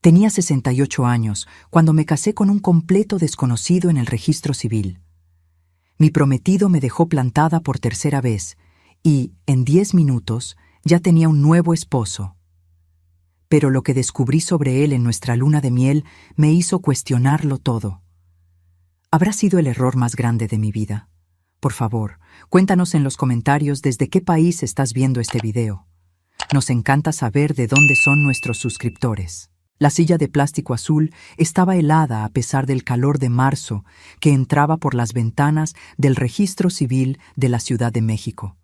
Tenía 68 años cuando me casé con un completo desconocido en el registro civil. Mi prometido me dejó plantada por tercera vez y, en 10 minutos, ya tenía un nuevo esposo. Pero lo que descubrí sobre él en nuestra luna de miel me hizo cuestionarlo todo. ¿Habrá sido el error más grande de mi vida? Por favor, cuéntanos en los comentarios desde qué país estás viendo este video. Nos encanta saber de dónde son nuestros suscriptores. La silla de plástico azul estaba helada a pesar del calor de marzo que entraba por las ventanas del registro civil de la Ciudad de México.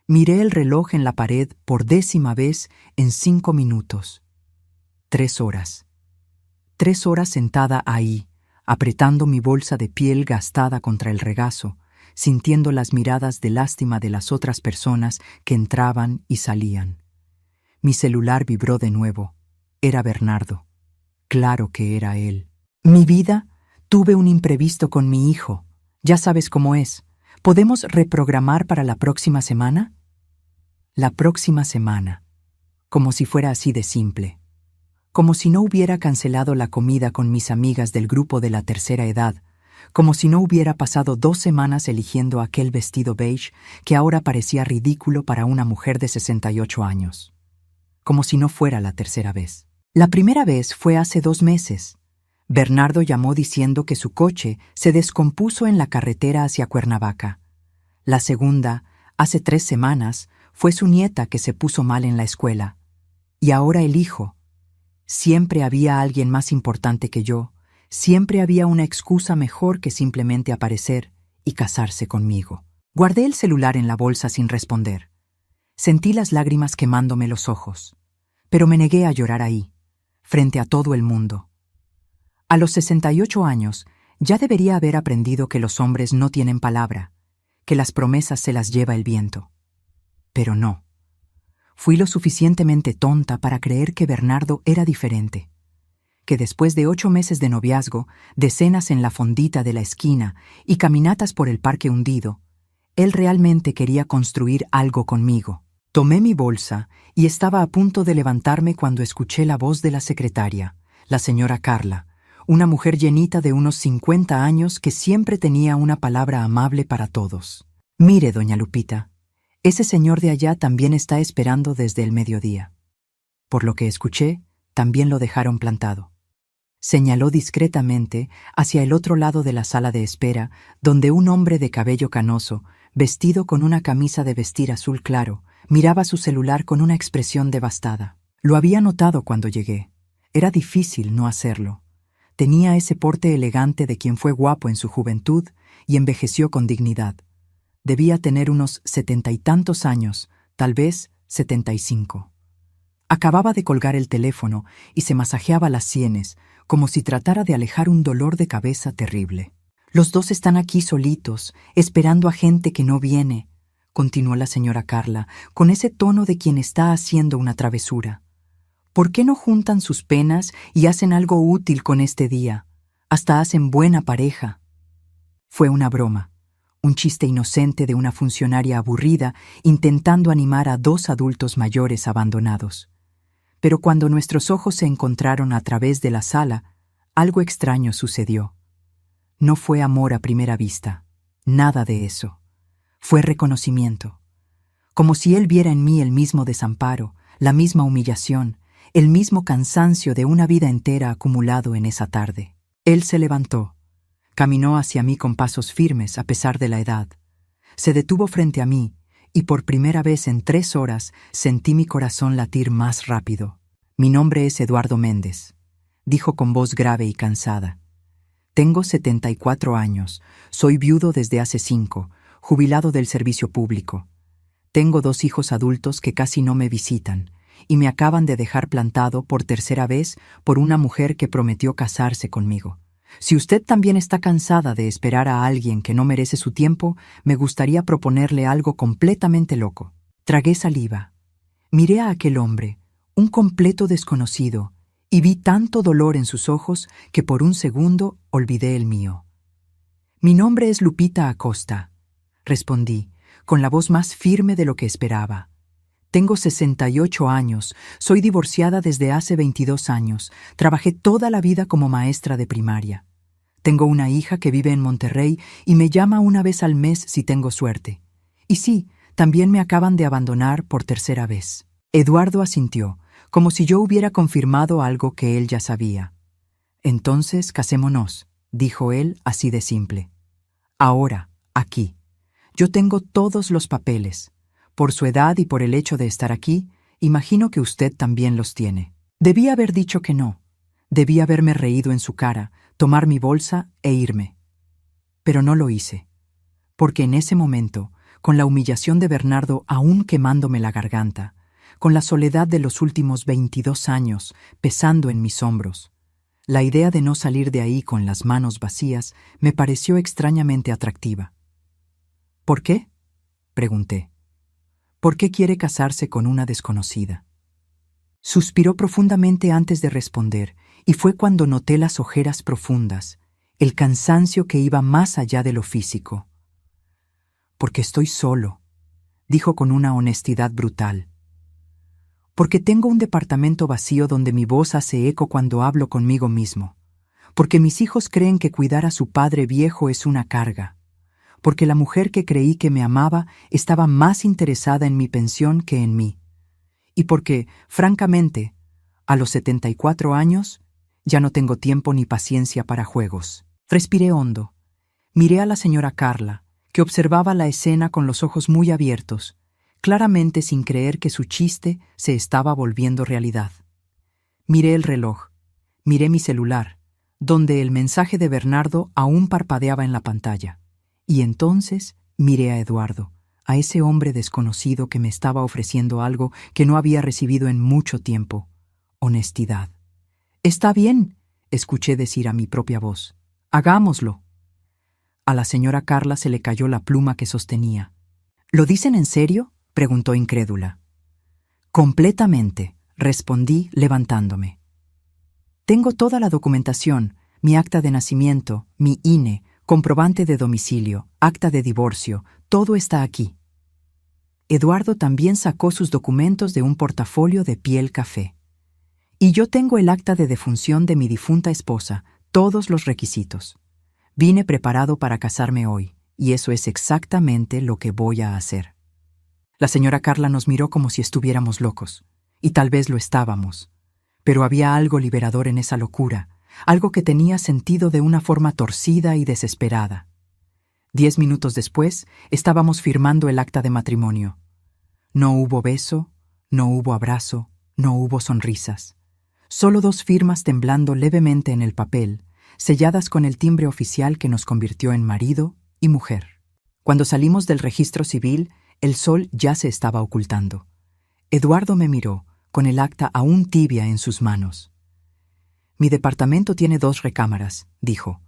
Miré el reloj en la pared por 10ª vez en 5 minutos. 3 horas. 3 horas sentada ahí, apretando mi bolsa de piel gastada contra el regazo, sintiendo las miradas de lástima de las otras personas que entraban y salían. Mi celular vibró de nuevo. Era Bernardo. Claro que era él. Mi vida, tuve un imprevisto con mi hijo. Ya sabes cómo es. ¿Podemos reprogramar para la próxima semana? La próxima semana. Como si fuera así de simple. Como si no hubiera cancelado la comida con mis amigas del grupo de la tercera edad. Como si no hubiera pasado 2 semanas eligiendo aquel vestido beige que ahora parecía ridículo para una mujer de 68 años. Como si no fuera la tercera vez. La primera vez fue hace 2 meses. Bernardo llamó diciendo que su coche se descompuso en la carretera hacia Cuernavaca. La segunda, hace 3 semanas, fue su nieta que se puso mal en la escuela. Y ahora el hijo. Siempre había alguien más importante que yo. Siempre había una excusa mejor que simplemente aparecer y casarse conmigo. Guardé el celular en la bolsa sin responder. Sentí las lágrimas quemándome los ojos, pero me negué a llorar ahí, frente a todo el mundo. A los 68 años, ya debería haber aprendido que los hombres no tienen palabra, que las promesas se las lleva el viento. Pero no. Fui lo suficientemente tonta para creer que Bernardo era diferente. Que después de 8 meses de noviazgo, de cenas en la fondita de la esquina y caminatas por el parque hundido, él realmente quería construir algo conmigo. Tomé mi bolsa y estaba a punto de levantarme cuando escuché la voz de la secretaria, la señora Carla, una mujer llenita de unos 50 años que siempre tenía una palabra amable para todos. Mire, doña Lupita, ese señor de allá también está esperando desde el mediodía. Por lo que escuché, también lo dejaron plantado. Señaló discretamente hacia el otro lado de la sala de espera, donde un hombre de cabello canoso, vestido con una camisa de vestir azul claro, miraba su celular con una expresión devastada. Lo había notado cuando llegué. Era difícil no hacerlo. Tenía ese porte elegante de quien fue guapo en su juventud y envejeció con dignidad. Debía tener unos 70 y tantos años, tal vez 75. Acababa de colgar el teléfono y se masajeaba las sienes, como si tratara de alejar un dolor de cabeza terrible. Los dos están aquí solitos, esperando a gente que no viene, continuó la señora Carla, con ese tono de quien está haciendo una travesura. ¿Por qué no juntan sus penas y hacen algo útil con este día? Hasta hacen buena pareja. Fue una broma, un chiste inocente de una funcionaria aburrida intentando animar a 2 adultos mayores abandonados. Pero cuando nuestros ojos se encontraron a través de la sala, algo extraño sucedió. No fue amor a primera vista, nada de eso. Fue reconocimiento. Como si él viera en mí el mismo desamparo, la misma humillación, el mismo cansancio de una vida entera acumulado en esa tarde. Él se levantó. Caminó hacia mí con pasos firmes a pesar de la edad. Se detuvo frente a mí y por primera vez en 3 horas sentí mi corazón latir más rápido. Mi nombre es Eduardo Méndez, dijo con voz grave y cansada. Tengo 74 años, soy viudo desde hace 5, jubilado del servicio público. Tengo 2 hijos adultos que casi no me visitan y me acaban de dejar plantado por tercera vez por una mujer que prometió casarse conmigo. Si usted también está cansada de esperar a alguien que no merece su tiempo, me gustaría proponerle algo completamente loco. Tragué saliva. Miré a aquel hombre, un completo desconocido, y vi tanto dolor en sus ojos que por un segundo olvidé el mío. Mi nombre es Lupita Acosta, respondí, con la voz más firme de lo que esperaba. Tengo 68 años, soy divorciada desde hace 22 años, trabajé toda la vida como maestra de primaria. Tengo una hija que vive en Monterrey y me llama una vez al mes si tengo suerte. Y sí, también me acaban de abandonar por tercera vez. Eduardo asintió, como si yo hubiera confirmado algo que él ya sabía. Entonces, casémonos, dijo él así de simple. Ahora, aquí. Yo tengo todos los papeles. Por su edad y por el hecho de estar aquí, imagino que usted también los tiene. Debí haber dicho que no. Debí haberme reído en su cara, tomar mi bolsa e irme. Pero no lo hice, porque en ese momento, con la humillación de Bernardo aún quemándome la garganta, con la soledad de los últimos 22 años pesando en mis hombros, la idea de no salir de ahí con las manos vacías me pareció extrañamente atractiva. ¿Por qué?, pregunté. ¿Por qué quiere casarse con una desconocida? Suspiró profundamente antes de responder, y fue cuando noté las ojeras profundas, el cansancio que iba más allá de lo físico. Porque estoy solo, dijo con una honestidad brutal. Porque tengo un departamento vacío donde mi voz hace eco cuando hablo conmigo mismo. Porque mis hijos creen que cuidar a su padre viejo es una carga. Porque la mujer que creí que me amaba estaba más interesada en mi pensión que en mí. Y porque, francamente, a los 74 años, ya no tengo tiempo ni paciencia para juegos. Respiré hondo. Miré a la señora Carla, que observaba la escena con los ojos muy abiertos, claramente sin creer que su chiste se estaba volviendo realidad. Miré el reloj, miré mi celular, donde el mensaje de Bernardo aún parpadeaba en la pantalla. Y entonces miré a Eduardo, a ese hombre desconocido que me estaba ofreciendo algo que no había recibido en mucho tiempo: honestidad. «Está bien», escuché decir a mi propia voz. «Hagámoslo». A la señora Carla se le cayó la pluma que sostenía. «¿Lo dicen en serio?», preguntó incrédula. «Completamente», respondí levantándome. «Tengo toda la documentación, mi acta de nacimiento, mi INE, comprobante de domicilio, acta de divorcio, todo está aquí». Eduardo también sacó sus documentos de un portafolio de piel café. «Y yo tengo el acta de defunción de mi difunta esposa, todos los requisitos. Vine preparado para casarme hoy, y eso es exactamente lo que voy a hacer». La señora Carla nos miró como si estuviéramos locos, y tal vez lo estábamos, pero había algo liberador en esa locura, algo que tenía sentido de una forma torcida y desesperada. 10 minutos después, estábamos firmando el acta de matrimonio. No hubo beso, no hubo abrazo, no hubo sonrisas. Solo 2 firmas temblando levemente en el papel, selladas con el timbre oficial que nos convirtió en marido y mujer. Cuando salimos del registro civil, el sol ya se estaba ocultando. Eduardo me miró, con el acta aún tibia en sus manos. «Mi departamento tiene 2 recámaras», dijo.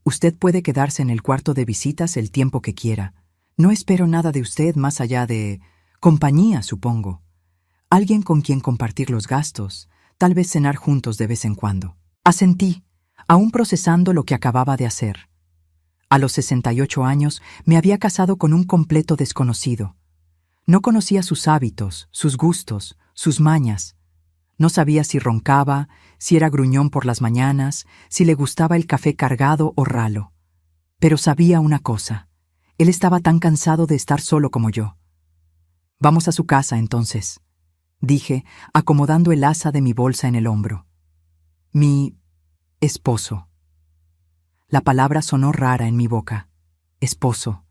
«Usted puede quedarse en el cuarto de visitas el tiempo que quiera. No espero nada de usted más allá de compañía, supongo. Alguien con quien compartir los gastos, tal vez cenar juntos de vez en cuando». Asentí, aún procesando lo que acababa de hacer. A los 68 años me había casado con un completo desconocido. No conocía sus hábitos, sus gustos, sus mañas. No sabía si roncaba, si era gruñón por las mañanas, si le gustaba el café cargado o ralo. Pero sabía una cosa: él estaba tan cansado de estar solo como yo. «Vamos a su casa, entonces», dije, acomodando el asa de mi bolsa en el hombro. «Mi esposo». La palabra sonó rara en mi boca. Esposo.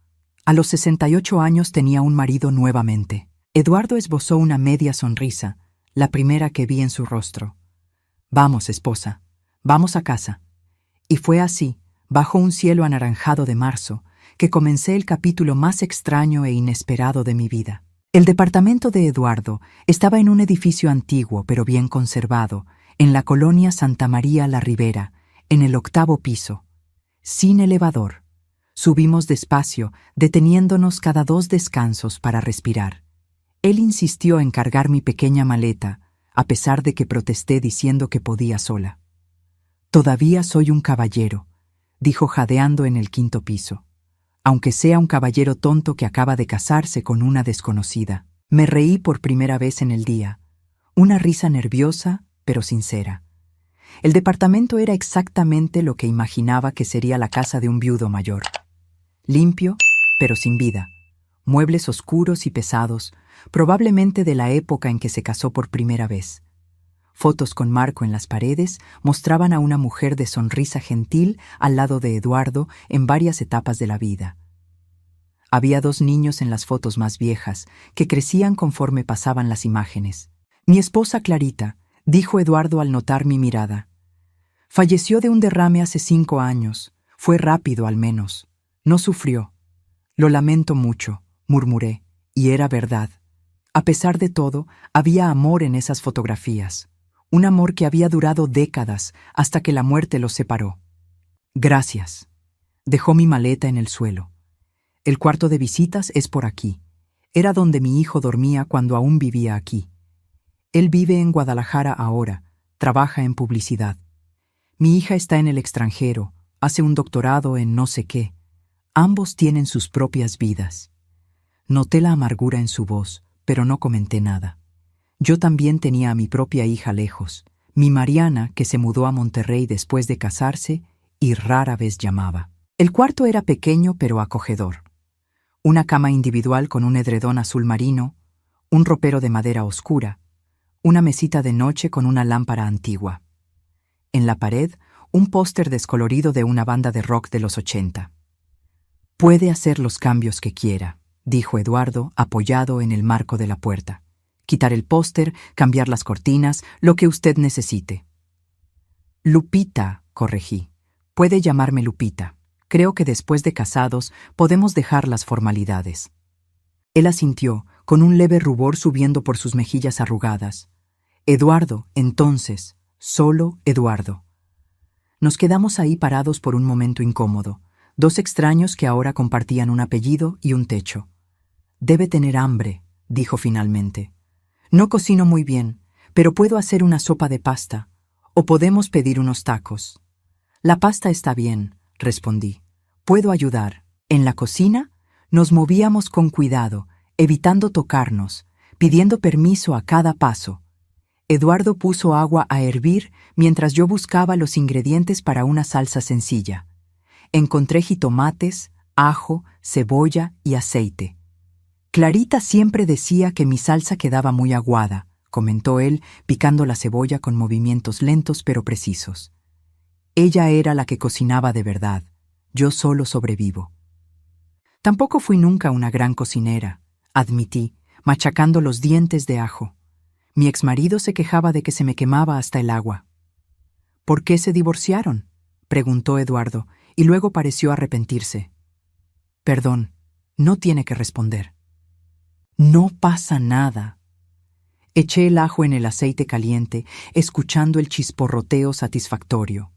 A los 68 años tenía un marido nuevamente. Eduardo esbozó una media sonrisa, la primera que vi en su rostro. «Vamos, esposa, vamos a casa». Y fue así, bajo un cielo anaranjado de marzo, que comencé el capítulo más extraño e inesperado de mi vida. El departamento de Eduardo estaba en un edificio antiguo pero bien conservado, en la colonia Santa María la Ribera, en el 8º piso. Sin elevador. Subimos despacio, deteniéndonos cada 2 descansos para respirar. Él insistió en cargar mi pequeña maleta, a pesar de que protesté diciendo que podía sola. «Todavía soy un caballero», dijo jadeando en el 5º piso, «aunque sea un caballero tonto que acaba de casarse con una desconocida». Me reí por primera vez en el día, una risa nerviosa pero sincera. El departamento era exactamente lo que imaginaba que sería la casa de un viudo mayor. Limpio, pero sin vida. Muebles oscuros y pesados, probablemente de la época en que se casó por primera vez. Fotos con marco en las paredes mostraban a una mujer de sonrisa gentil al lado de Eduardo en varias etapas de la vida. Había 2 niños en las fotos más viejas, que crecían conforme pasaban las imágenes. Mi esposa Clarita, dijo Eduardo al notar mi mirada. Falleció de un derrame hace 5 años. Fue rápido al menos. No sufrió. Lo lamento mucho, murmuré, y era verdad. A pesar de todo, había amor en esas fotografías. Un amor que había durado décadas hasta que la muerte los separó. Gracias. Dejó mi maleta en el suelo. El cuarto de visitas es por aquí. Era donde mi hijo dormía cuando aún vivía aquí. Él vive en Guadalajara ahora, trabaja en publicidad. Mi hija está en el extranjero, hace un doctorado en no sé qué. Ambos tienen sus propias vidas. Noté la amargura en su voz, pero no comenté nada. Yo también tenía a mi propia hija lejos, mi Mariana, que se mudó a Monterrey después de casarse y rara vez llamaba. El cuarto era pequeño pero acogedor. Una cama individual con un edredón azul marino, un ropero de madera oscura, una mesita de noche con una lámpara antigua. En la pared, un póster descolorido de una banda de rock de los 80. Puede hacer los cambios que quiera, dijo Eduardo, apoyado en el marco de la puerta. Quitar el póster, cambiar las cortinas, lo que usted necesite. Lupita, corregí. Puede llamarme Lupita. Creo que después de casados podemos dejar las formalidades. Él asintió, con un leve rubor subiendo por sus mejillas arrugadas. Eduardo, entonces, solo Eduardo. Nos quedamos ahí parados por un momento incómodo, 2 extraños que ahora compartían un apellido y un techo. Debe tener hambre, dijo finalmente. No cocino muy bien, pero puedo hacer una sopa de pasta, o podemos pedir unos tacos. La pasta está bien, respondí. Puedo ayudar. En la cocina nos movíamos con cuidado, evitando tocarnos, pidiendo permiso a cada paso. Eduardo puso agua a hervir mientras yo buscaba los ingredientes para una salsa sencilla. Encontré jitomates, ajo, cebolla y aceite. Clarita siempre decía que mi salsa quedaba muy aguada, comentó él, picando la cebolla con movimientos lentos pero precisos. Ella era la que cocinaba de verdad. Yo solo sobrevivo. Tampoco fui nunca una gran cocinera, admití, machacando los dientes de ajo. Mi exmarido se quejaba de que se me quemaba hasta el agua. ¿Por qué se divorciaron?, preguntó Eduardo, y luego pareció arrepentirse. Perdón, no tiene que responder. No pasa nada. Eché el ajo en el aceite caliente, escuchando el chisporroteo satisfactorio.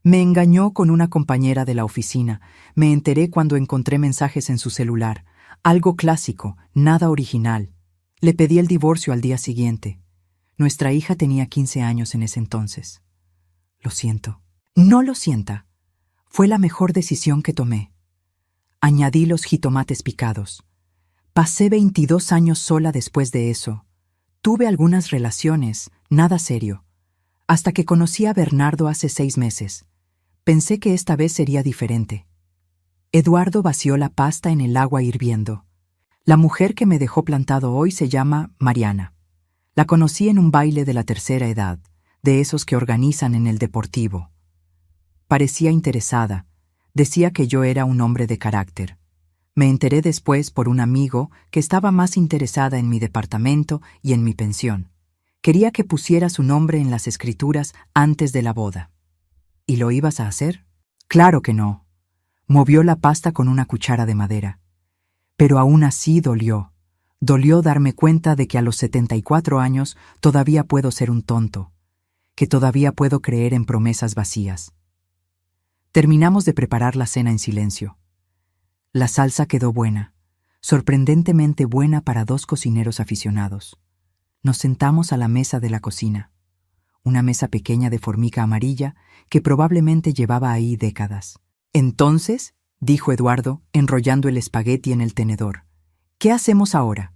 Me engañó con una compañera de la oficina. Me enteré cuando encontré mensajes en su celular. Algo clásico, nada original. Le pedí el divorcio al día siguiente. Nuestra hija tenía 15 años en ese entonces. Lo siento. No lo sienta. Fue la mejor decisión que tomé. Añadí los jitomates picados. Pasé 22 años sola después de eso. Tuve algunas relaciones, nada serio. Hasta que conocí a Bernardo hace 6 meses. Pensé que esta vez sería diferente. Eduardo vació la pasta en el agua hirviendo. La mujer que me dejó plantado hoy se llama Mariana. La conocí en un baile de la tercera edad, de esos que organizan en el Deportivo. Parecía interesada. Decía que yo era un hombre de carácter. Me enteré después por un amigo que estaba más interesada en mi departamento y en mi pensión. Quería que pusiera su nombre en las escrituras antes de la boda. ¿Y lo ibas a hacer? Claro que no. Movió la pasta con una cuchara de madera. Pero aún así dolió. Dolió darme cuenta de que a los 74 años todavía puedo ser un tonto, que todavía puedo creer en promesas vacías. Terminamos de preparar la cena en silencio. La salsa quedó buena, sorprendentemente buena para 2 cocineros aficionados. Nos sentamos a la mesa de la cocina. Una mesa pequeña de formica amarilla que probablemente llevaba ahí décadas. Entonces, dijo Eduardo, enrollando el espagueti en el tenedor, ¿qué hacemos ahora?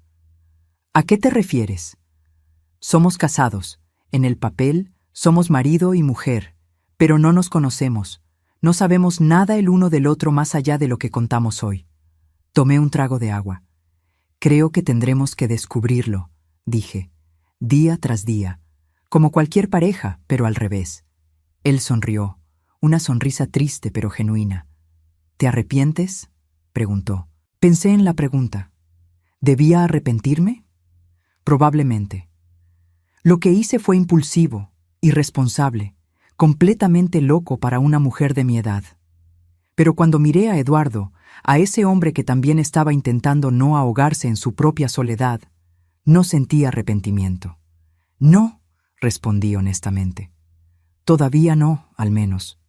¿A qué te refieres? Somos casados. En el papel, somos marido y mujer, pero no nos conocemos. No sabemos nada el uno del otro más allá de lo que contamos hoy. Tomé un trago de agua. Creo que tendremos que descubrirlo, dije, día tras día, como cualquier pareja, pero al revés. Él sonrió, una sonrisa triste pero genuina. ¿Te arrepientes?, preguntó. Pensé en la pregunta. ¿Debía arrepentirme? Probablemente. Lo que hice fue impulsivo, irresponsable, completamente loco para una mujer de mi edad. Pero cuando miré a Eduardo, a ese hombre que también estaba intentando no ahogarse en su propia soledad, no sentí arrepentimiento. No, respondí honestamente. Todavía no, al menos.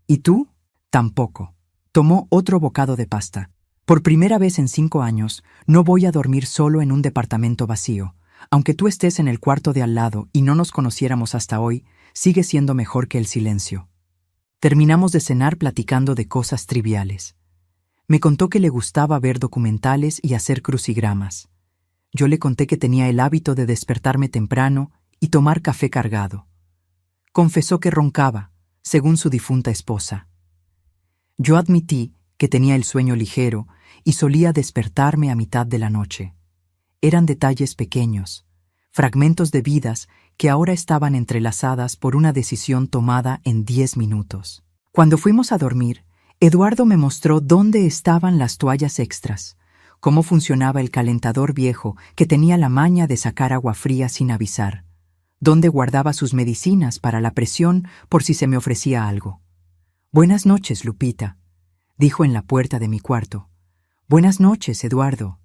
¿Y tú? Tampoco. Tomó otro bocado de pasta. Por primera vez en 5 años, no voy a dormir solo en un departamento vacío. Aunque tú estés en el cuarto de al lado y no nos conociéramos hasta hoy, sigue siendo mejor que el silencio. Terminamos de cenar platicando de cosas triviales. Me contó que le gustaba ver documentales y hacer crucigramas. Yo le conté que tenía el hábito de despertarme temprano y tomar café cargado. Confesó que roncaba, según su difunta esposa. Yo admití que tenía el sueño ligero y solía despertarme a mitad de la noche. Eran detalles pequeños, fragmentos de vidas que ahora estaban entrelazadas por una decisión tomada en 10 minutos. Cuando fuimos a dormir, Eduardo me mostró dónde estaban las toallas extras, cómo funcionaba el calentador viejo que tenía la maña de sacar agua fría sin avisar, dónde guardaba sus medicinas para la presión por si se me ofrecía algo. «Buenas noches, Lupita», dijo en la puerta de mi cuarto. «Buenas noches, Eduardo».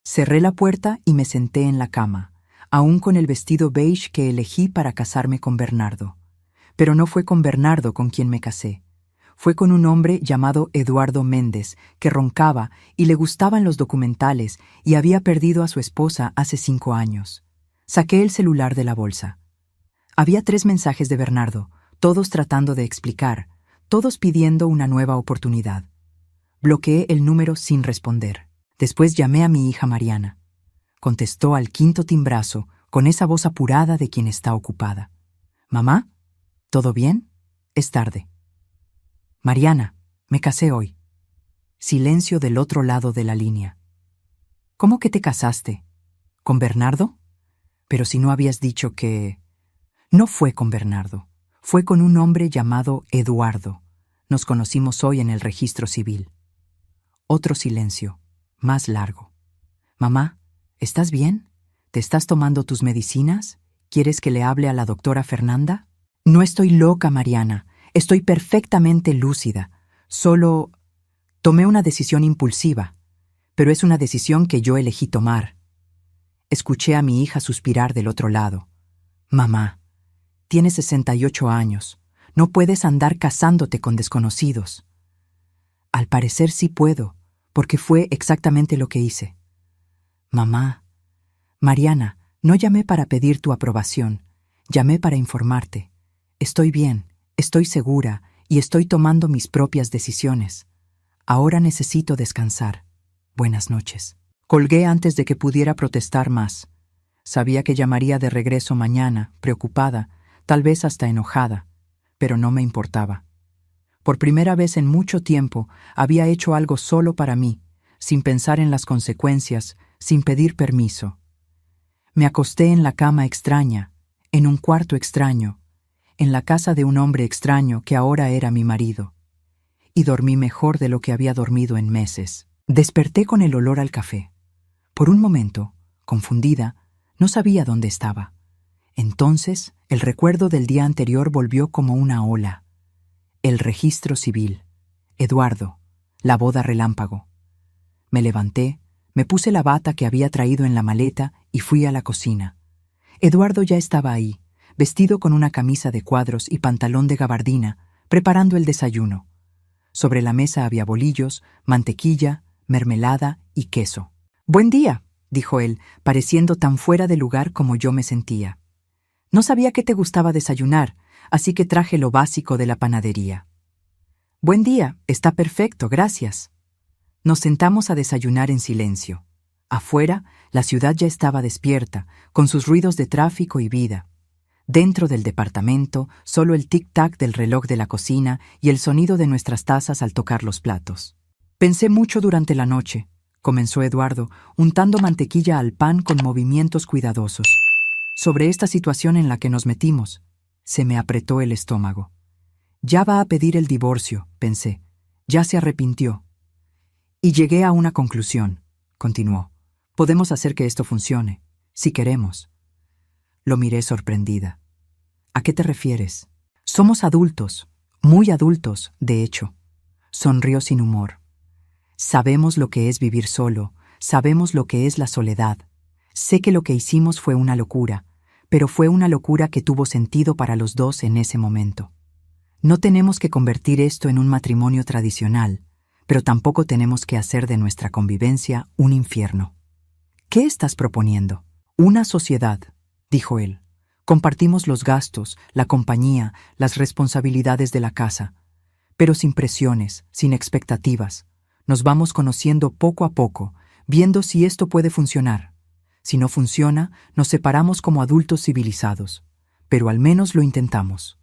Cerré la puerta y me senté en la cama, aún con el vestido beige que elegí para casarme con Bernardo. Pero no fue con Bernardo con quien me casé. Fue con un hombre llamado Eduardo Méndez, que roncaba y le gustaban los documentales y había perdido a su esposa hace 5 años. Saqué el celular de la bolsa. Había 3 mensajes de Bernardo, todos tratando de explicar, todos pidiendo una nueva oportunidad. Bloqueé el número sin responder. Después llamé a mi hija Mariana. Contestó al 5.º timbrazo, con esa voz apurada de quien está ocupada. «¿Mamá? ¿Todo bien? Es tarde». «Mariana, me casé hoy». Silencio del otro lado de la línea. «¿Cómo que te casaste? ¿Con Bernardo? Pero si no habías dicho que...». «No fue con Bernardo. Fue con un hombre llamado Eduardo. Nos conocimos hoy en el registro civil». Otro silencio, más largo. «Mamá, ¿estás bien? ¿Te estás tomando tus medicinas? ¿Quieres que le hable a la doctora Fernanda?» «No estoy loca, Mariana. Estoy perfectamente lúcida. Solo tomé una decisión impulsiva, pero es una decisión que yo elegí tomar». Escuché a mi hija suspirar del otro lado. «Mamá, tienes 68 años. No puedes andar casándote con desconocidos». «Al parecer sí puedo, porque fue exactamente lo que hice». «Mamá, Mariana, no llamé para pedir tu aprobación. Llamé para informarte. Estoy bien, estoy segura y estoy tomando mis propias decisiones. Ahora necesito descansar. Buenas noches». Colgué antes de que pudiera protestar más. Sabía que llamaría de regreso mañana, preocupada, tal vez hasta enojada, pero no me importaba. Por primera vez en mucho tiempo había hecho algo solo para mí, sin pensar en las consecuencias, sin pedir permiso. Me acosté en la cama extraña, en un cuarto extraño, en la casa de un hombre extraño que ahora era mi marido. Y dormí mejor de lo que había dormido en meses. Desperté con el olor al café. Por un momento, confundida, no sabía dónde estaba. Entonces, el recuerdo del día anterior volvió como una ola. El registro civil, Eduardo, la boda relámpago. Me levanté, me puse la bata que había traído en la maleta y fui a la cocina. Eduardo ya estaba ahí, vestido con una camisa de cuadros y pantalón de gabardina, preparando el desayuno. Sobre la mesa había bolillos, mantequilla, mermelada y queso. «Buen día», dijo él, pareciendo tan fuera de lugar como yo me sentía. «No sabía que te gustaba desayunar, así que traje lo básico de la panadería». «Buen día, está perfecto, gracias». Nos sentamos a desayunar en silencio. Afuera, la ciudad ya estaba despierta, con sus ruidos de tráfico y vida. Dentro del departamento, solo el tic-tac del reloj de la cocina y el sonido de nuestras tazas al tocar los platos. Pensé mucho durante la noche, comenzó Eduardo, untando mantequilla al pan con movimientos cuidadosos. Sobre esta situación en la que nos metimos, se me apretó el estómago. Ya va a pedir el divorcio, pensé. Ya se arrepintió. Y llegué a una conclusión, continuó. Podemos hacer que esto funcione, si queremos. Lo miré sorprendida. ¿A qué te refieres? Somos adultos, muy adultos, de hecho. Sonrió sin humor. Sabemos lo que es vivir solo, sabemos lo que es la soledad. Sé que lo que hicimos fue una locura, pero fue una locura que tuvo sentido para los dos en ese momento. No tenemos que convertir esto en un matrimonio tradicional, pero tampoco tenemos que hacer de nuestra convivencia un infierno. ¿Qué estás proponiendo? Una sociedad, dijo él. Compartimos los gastos, la compañía, las responsabilidades de la casa, pero sin presiones, sin expectativas. Nos vamos conociendo poco a poco, viendo si esto puede funcionar. Si no funciona, nos separamos como adultos civilizados, pero al menos lo intentamos.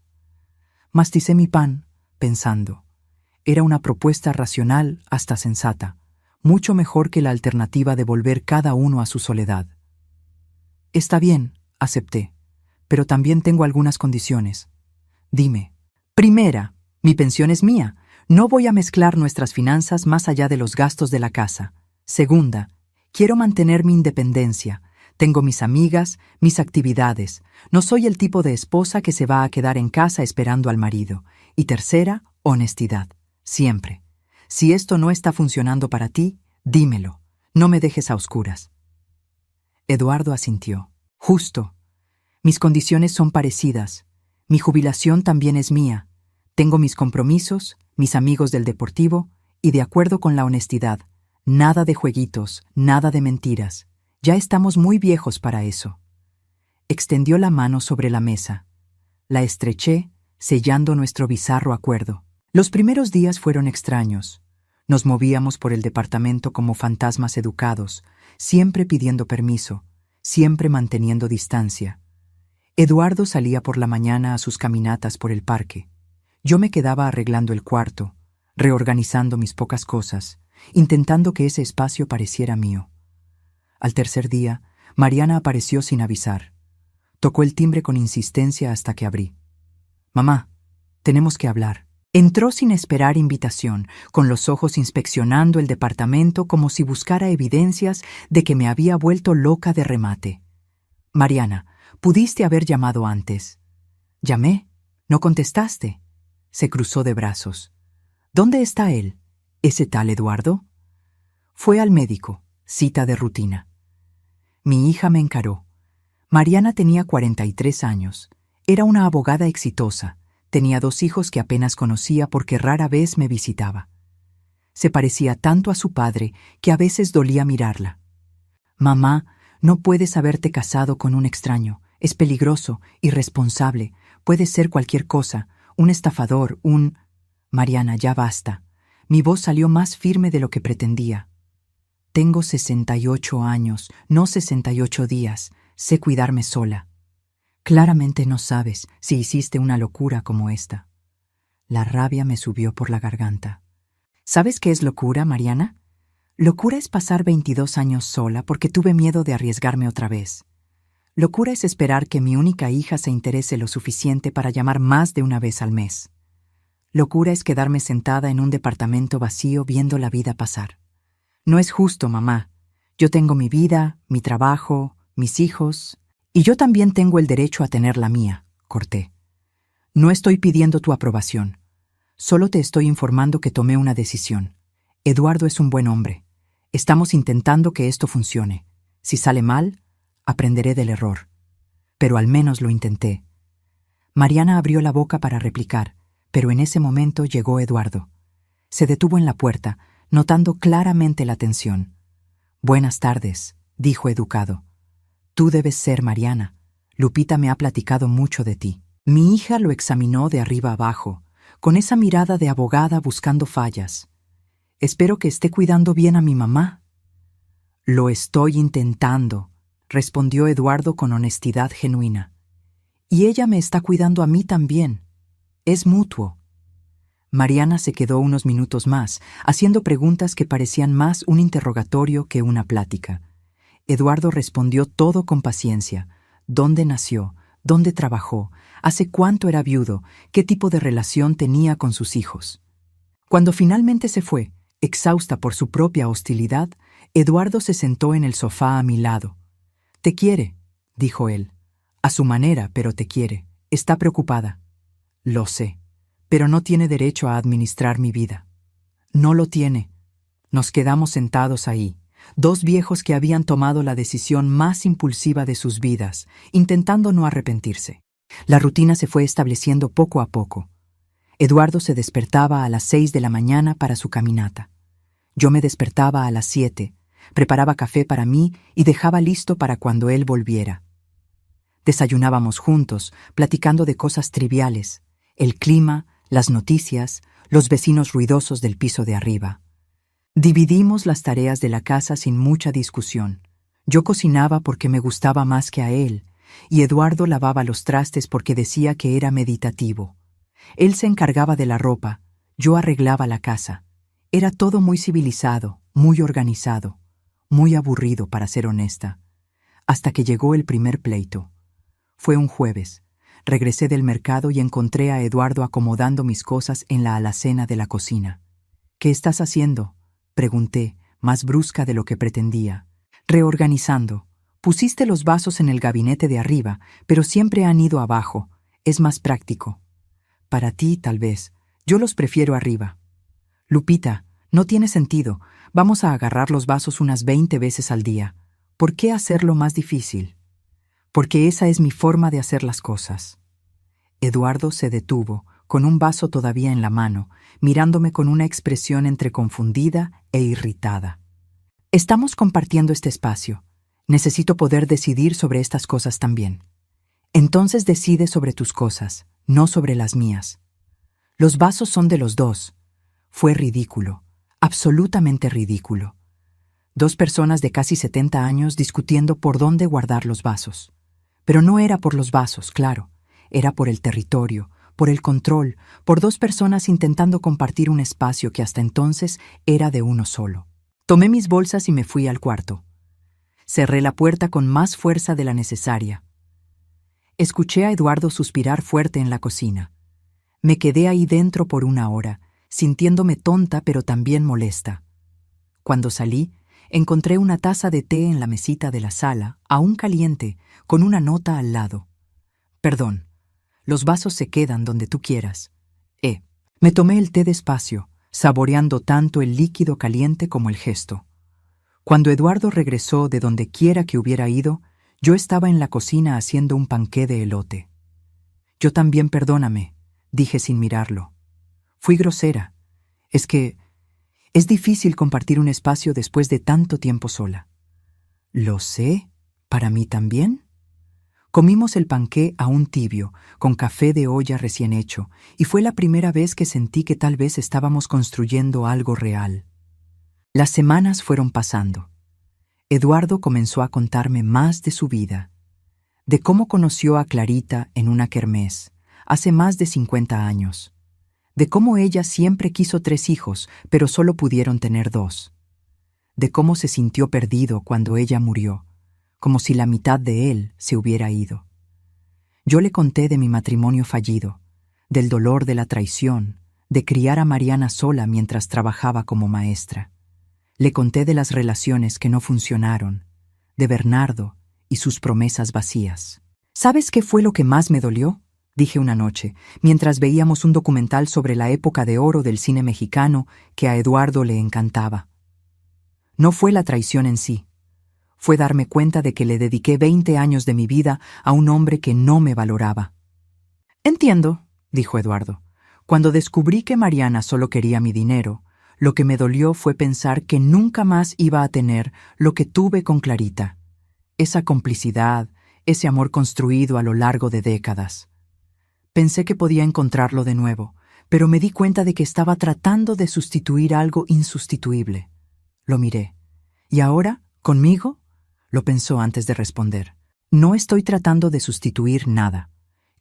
Masticé mi pan, pensando. Era una propuesta racional hasta sensata, mucho mejor que la alternativa de volver cada uno a su soledad. Está bien, acepté, pero también tengo algunas condiciones. Dime. Primera, mi pensión es mía. No voy a mezclar nuestras finanzas más allá de los gastos de la casa. Segunda, quiero mantener mi independencia. Tengo mis amigas, mis actividades. No soy el tipo de esposa que se va a quedar en casa esperando al marido. Y tercera, honestidad. Siempre. Si esto no está funcionando para ti, dímelo. No me dejes a oscuras. Eduardo asintió. Justo. Mis condiciones son parecidas. Mi jubilación también es mía. Tengo mis compromisos, mis amigos del deportivo, y de acuerdo con la honestidad, nada de jueguitos, nada de mentiras. Ya estamos muy viejos para eso. Extendió la mano sobre la mesa. La estreché, sellando nuestro bizarro acuerdo. Los primeros días fueron extraños. Nos movíamos por el departamento como fantasmas educados, siempre pidiendo permiso, siempre manteniendo distancia. Eduardo salía por la mañana a sus caminatas por el parque. Yo me quedaba arreglando el cuarto, reorganizando mis pocas cosas, intentando que ese espacio pareciera mío. Al tercer día, Mariana apareció sin avisar. Tocó el timbre con insistencia hasta que abrí. «Mamá, tenemos que hablar». Entró sin esperar invitación, con los ojos inspeccionando el departamento como si buscara evidencias de que me había vuelto loca de remate. «Mariana, pudiste haber llamado antes». «Llamé. No contestaste». Se cruzó de brazos. «¿Dónde está él? ¿Ese tal Eduardo?» Fue al médico, cita de rutina. Mi hija me encaró. Mariana tenía 43 años. Era una abogada exitosa. Tenía 2 hijos que apenas conocía porque rara vez me visitaba. Se parecía tanto a su padre que a veces dolía mirarla. «Mamá, no puedes haberte casado con un extraño. Es peligroso, irresponsable. Puede ser cualquier cosa. Un estafador, un...» «Mariana, ya basta». Mi voz salió más firme de lo que pretendía. «Tengo 68 años, no 68 días. Sé cuidarme sola. Claramente no sabes si hiciste una locura como esta». La rabia me subió por la garganta. ¿Sabes qué es locura, Mariana? Locura es pasar 22 años sola porque tuve miedo de arriesgarme otra vez. Locura es esperar que mi única hija se interese lo suficiente para llamar más de una vez al mes. Locura es quedarme sentada en un departamento vacío viendo la vida pasar. No es justo, mamá. Yo tengo mi vida, mi trabajo, mis hijos, y yo también tengo el derecho a tener la mía, corté. No estoy pidiendo tu aprobación. Solo te estoy informando que tomé una decisión. Eduardo es un buen hombre. Estamos intentando que esto funcione. Si sale mal, aprenderé del error. Pero al menos lo intenté. Mariana abrió la boca para replicar, pero en ese momento llegó Eduardo. Se detuvo en la puerta, notando claramente la tensión. «Buenas tardes», dijo educado. «Tú debes ser Mariana. Lupita me ha platicado mucho de ti». Mi hija lo examinó de arriba abajo, con esa mirada de abogada buscando fallas. «Espero que esté cuidando bien a mi mamá». Lo estoy intentando, respondió Eduardo con honestidad genuina. Y ella me está cuidando a mí también. Es mutuo. Mariana se quedó unos minutos más, haciendo preguntas que parecían más un interrogatorio que una plática. Eduardo respondió todo con paciencia. ¿Dónde nació? ¿Dónde trabajó? ¿Hace cuánto era viudo? ¿Qué tipo de relación tenía con sus hijos? Cuando finalmente se fue, exhausta por su propia hostilidad, Eduardo se sentó en el sofá a mi lado. «Te quiere», dijo él. «A su manera, pero te quiere. Está preocupada». «Lo sé, pero no tiene derecho a administrar mi vida». «No lo tiene». Nos quedamos sentados ahí, dos viejos que habían tomado la decisión más impulsiva de sus vidas, intentando no arrepentirse. La rutina se fue estableciendo poco a poco. Eduardo se despertaba a las 6 de la mañana para su caminata. Yo me despertaba a las 7, preparaba café para mí y dejaba listo para cuando él volviera. Desayunábamos juntos, platicando de cosas triviales, el clima, las noticias, los vecinos ruidosos del piso de arriba. Dividimos las tareas de la casa sin mucha discusión. Yo cocinaba porque me gustaba más que a él, y Eduardo lavaba los trastes porque decía que era meditativo. Él se encargaba de la ropa, yo arreglaba la casa. Era todo muy civilizado, muy organizado, muy aburrido, para ser honesta, hasta que llegó el primer pleito. Fue un jueves. Regresé del mercado y encontré a Eduardo acomodando mis cosas en la alacena de la cocina. «¿Qué estás haciendo?», pregunté, más brusca de lo que pretendía. «Reorganizando. Pusiste los vasos en el gabinete de arriba, pero siempre han ido abajo. Es más práctico». «Para ti, tal vez. Yo los prefiero arriba». «Lupita, no tiene sentido. Vamos a agarrar los vasos unas 20 veces al día. ¿Por qué hacerlo más difícil?». «Porque esa es mi forma de hacer las cosas». Eduardo se detuvo, con un vaso todavía en la mano, mirándome con una expresión entre confundida e irritada. «Estamos compartiendo este espacio. Necesito poder decidir sobre estas cosas también. Entonces decide sobre tus cosas, no sobre las mías. Los vasos son de los dos». Fue ridículo, absolutamente ridículo. Dos personas de casi 70 años discutiendo por dónde guardar los vasos. Pero no era por los vasos, claro. Era por el territorio, por el control, por dos personas intentando compartir un espacio que hasta entonces era de uno solo. Tomé mis bolsas y me fui al cuarto. Cerré la puerta con más fuerza de la necesaria. Escuché a Eduardo suspirar fuerte en la cocina. Me quedé ahí dentro por una hora, sintiéndome tonta pero también molesta. Cuando salí, encontré una taza de té en la mesita de la sala, aún caliente, con una nota al lado. «Perdón, los vasos se quedan donde tú quieras». Me tomé el té despacio, saboreando tanto el líquido caliente como el gesto. Cuando Eduardo regresó de donde quiera que hubiera ido, yo estaba en la cocina haciendo un panqué de elote. «Yo también, perdóname», dije sin mirarlo. «Fui grosera. Es que es difícil compartir un espacio después de tanto tiempo sola». «Lo sé. ¿Para mí también?». Comimos el panqué aún tibio, con café de olla recién hecho, y fue la primera vez que sentí que tal vez estábamos construyendo algo real. Las semanas fueron pasando. Eduardo comenzó a contarme más de su vida, de cómo conoció a Clarita en una kermés, hace más de 50 años, de cómo ella siempre quiso 3 hijos, pero solo pudieron tener 2, de cómo se sintió perdido cuando ella murió, como si la mitad de él se hubiera ido. Yo le conté de mi matrimonio fallido, del dolor de la traición, de criar a Mariana sola mientras trabajaba como maestra. Le conté de las relaciones que no funcionaron, de Bernardo y sus promesas vacías. «¿Sabes qué fue lo que más me dolió?», dije una noche, mientras veíamos un documental sobre la época de oro del cine mexicano que a Eduardo le encantaba. No fue la traición en sí. Fue darme cuenta de que le dediqué 20 años de mi vida a un hombre que no me valoraba. «Entiendo», dijo Eduardo. «Cuando descubrí que Mariana solo quería mi dinero, lo que me dolió fue pensar que nunca más iba a tener lo que tuve con Clarita. Esa complicidad, ese amor construido a lo largo de décadas. Pensé que podía encontrarlo de nuevo, pero me di cuenta de que estaba tratando de sustituir algo insustituible». Lo miré. «¿Y ahora ¿Conmigo? Lo pensó antes de responder. No estoy tratando de sustituir nada.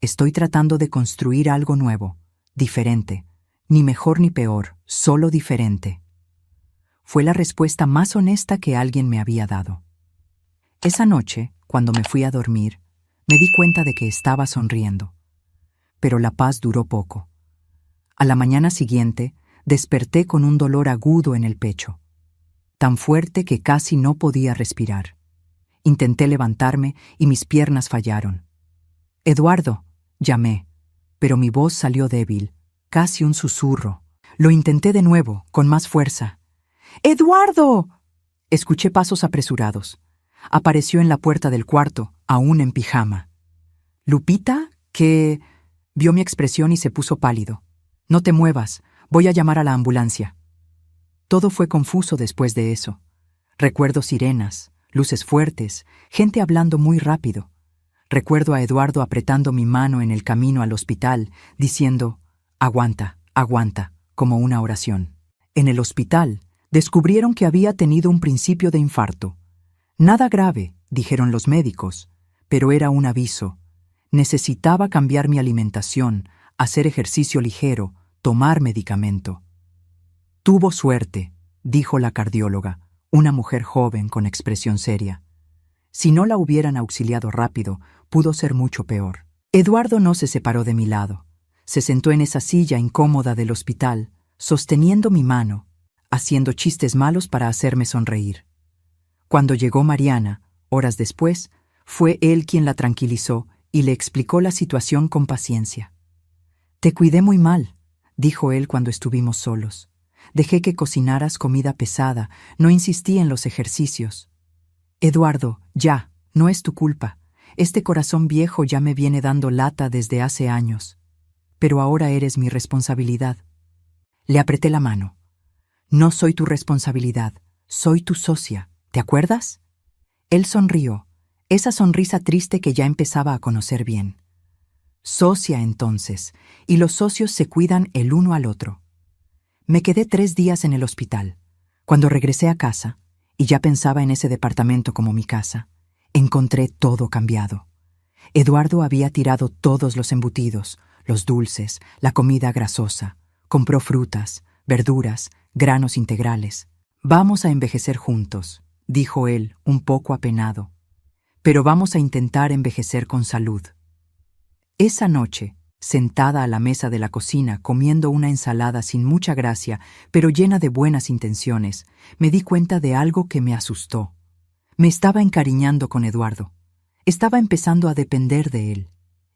Estoy tratando de construir algo nuevo, diferente, ni mejor ni peor, solo diferente. Fue la respuesta más honesta que alguien me había dado. Esa noche, cuando me fui a dormir, me di cuenta de que estaba sonriendo. Pero la paz duró poco. A la mañana siguiente, desperté con un dolor agudo en el pecho, tan fuerte que casi no podía respirar. Intenté levantarme y mis piernas fallaron. «Eduardo», llamé, pero mi voz salió débil, casi un susurro. Lo intenté de nuevo, con más fuerza. «¡Eduardo!». Escuché pasos apresurados. Apareció en la puerta del cuarto, aún en pijama. «¿Lupita? ¿Qué...?» Vio mi expresión y se puso pálido. «No te muevas, voy a llamar a la ambulancia». Todo fue confuso después de eso. Recuerdo sirenas, luces fuertes, gente hablando muy rápido. Recuerdo a Eduardo apretando mi mano en el camino al hospital, diciendo, «Aguanta, aguanta», como una oración. En el hospital, descubrieron que había tenido un principio de infarto. Nada grave, dijeron los médicos, pero era un aviso. Necesitaba cambiar mi alimentación, hacer ejercicio ligero, tomar medicamento. «Tuvo suerte», dijo la cardióloga, una mujer joven con expresión seria. Si no la hubieran auxiliado rápido, pudo ser mucho peor. Eduardo no se separó de mi lado. Se sentó en esa silla incómoda del hospital, sosteniendo mi mano, haciendo chistes malos para hacerme sonreír. Cuando llegó Mariana, horas después, fue él quien la tranquilizó y le explicó la situación con paciencia. «Te cuidé muy mal», dijo él cuando estuvimos solos. «Dejé que cocinaras comida pesada, no insistí en los ejercicios». «Eduardo, ya, no es tu culpa. Este corazón viejo ya me viene dando lata desde hace años. Pero ahora eres mi responsabilidad». Le apreté la mano. «No soy tu responsabilidad, soy tu socia, ¿te acuerdas?». Él sonrió, esa sonrisa triste que ya empezaba a conocer bien. «Socia, entonces, y los socios se cuidan el uno al otro». Me quedé 3 días en el hospital. Cuando regresé a casa, y ya pensaba en ese departamento como mi casa, encontré todo cambiado. Eduardo había tirado todos los embutidos, los dulces, la comida grasosa. Compró frutas, verduras, granos integrales. «Vamos a envejecer juntos», dijo él, un poco apenado. «Pero vamos a intentar envejecer con salud». Esa noche, sentada a la mesa de la cocina comiendo una ensalada sin mucha gracia, pero llena de buenas intenciones, me di cuenta de algo que me asustó. Me estaba encariñando con Eduardo. Estaba empezando a depender de él.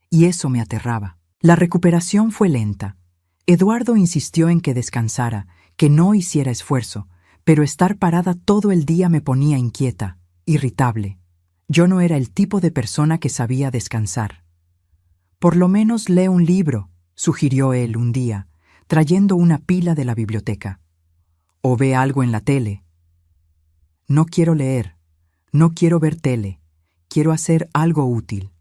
Y eso me aterraba. La recuperación fue lenta. Eduardo insistió en que descansara, que no hiciera esfuerzo, pero estar parada todo el día me ponía inquieta, irritable. Yo no era el tipo de persona que sabía descansar. «Por lo menos lee un libro», sugirió él un día, trayendo una pila de la biblioteca. «O ve algo en la tele». «No quiero leer, no quiero ver tele, quiero hacer algo útil».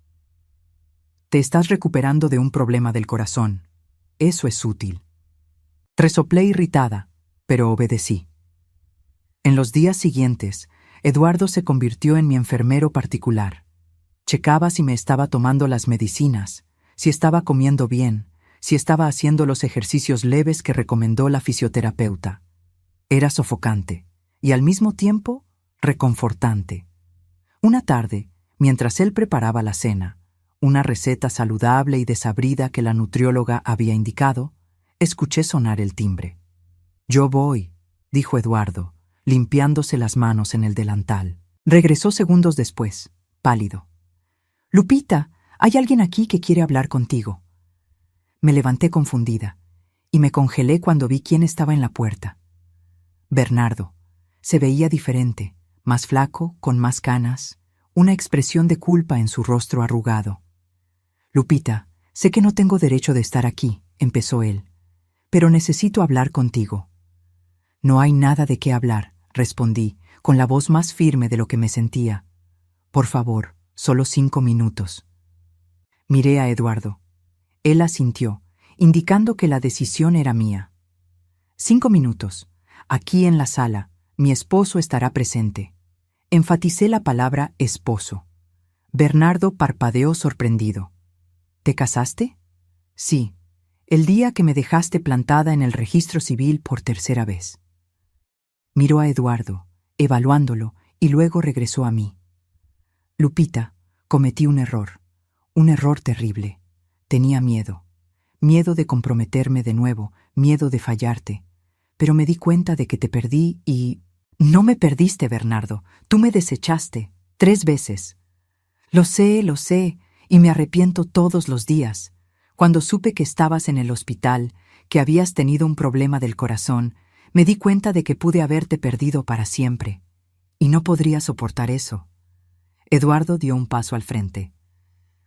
«Te estás recuperando de un problema del corazón. Eso es útil». Resoplé irritada, pero obedecí. En los días siguientes, Eduardo se convirtió en mi enfermero particular. Checaba si me estaba tomando las medicinas, si estaba comiendo bien, si estaba haciendo los ejercicios leves que recomendó la fisioterapeuta. Era sofocante y al mismo tiempo reconfortante. Una tarde, mientras él preparaba la cena, una receta saludable y desabrida que la nutrióloga había indicado, escuché sonar el timbre. «Yo voy», dijo Eduardo, limpiándose las manos en el delantal. Regresó segundos después, pálido. «Lupita, hay alguien aquí que quiere hablar contigo». Me levanté confundida y me congelé cuando vi quién estaba en la puerta. Bernardo. Se veía diferente, más flaco, con más canas, una expresión de culpa en su rostro arrugado. «Lupita, sé que no tengo derecho de estar aquí», empezó él, «pero necesito hablar contigo». «No hay nada de qué hablar», respondí, con la voz más firme de lo que me sentía. «Por favor, solo 5 minutos». Miré a Eduardo. Él asintió, indicando que la decisión era mía. 5 minutos. Aquí en la sala, mi esposo estará presente. Enfaticé la palabra esposo. Bernardo parpadeó sorprendido. ¿Te casaste? Sí, el día que me dejaste plantada en el registro civil por tercera vez. Miró a Eduardo, evaluándolo, y luego regresó a mí. Lupita, cometí un error terrible. Tenía miedo de comprometerme de nuevo, miedo de fallarte. Pero me di cuenta de que te perdí y... No me perdiste, Bernardo, tú me desechaste, 3 veces. Lo sé, y me arrepiento todos los días. Cuando supe que estabas en el hospital, que habías tenido un problema del corazón, me di cuenta de que pude haberte perdido para siempre. Y no podría soportar eso. Eduardo dio un paso al frente.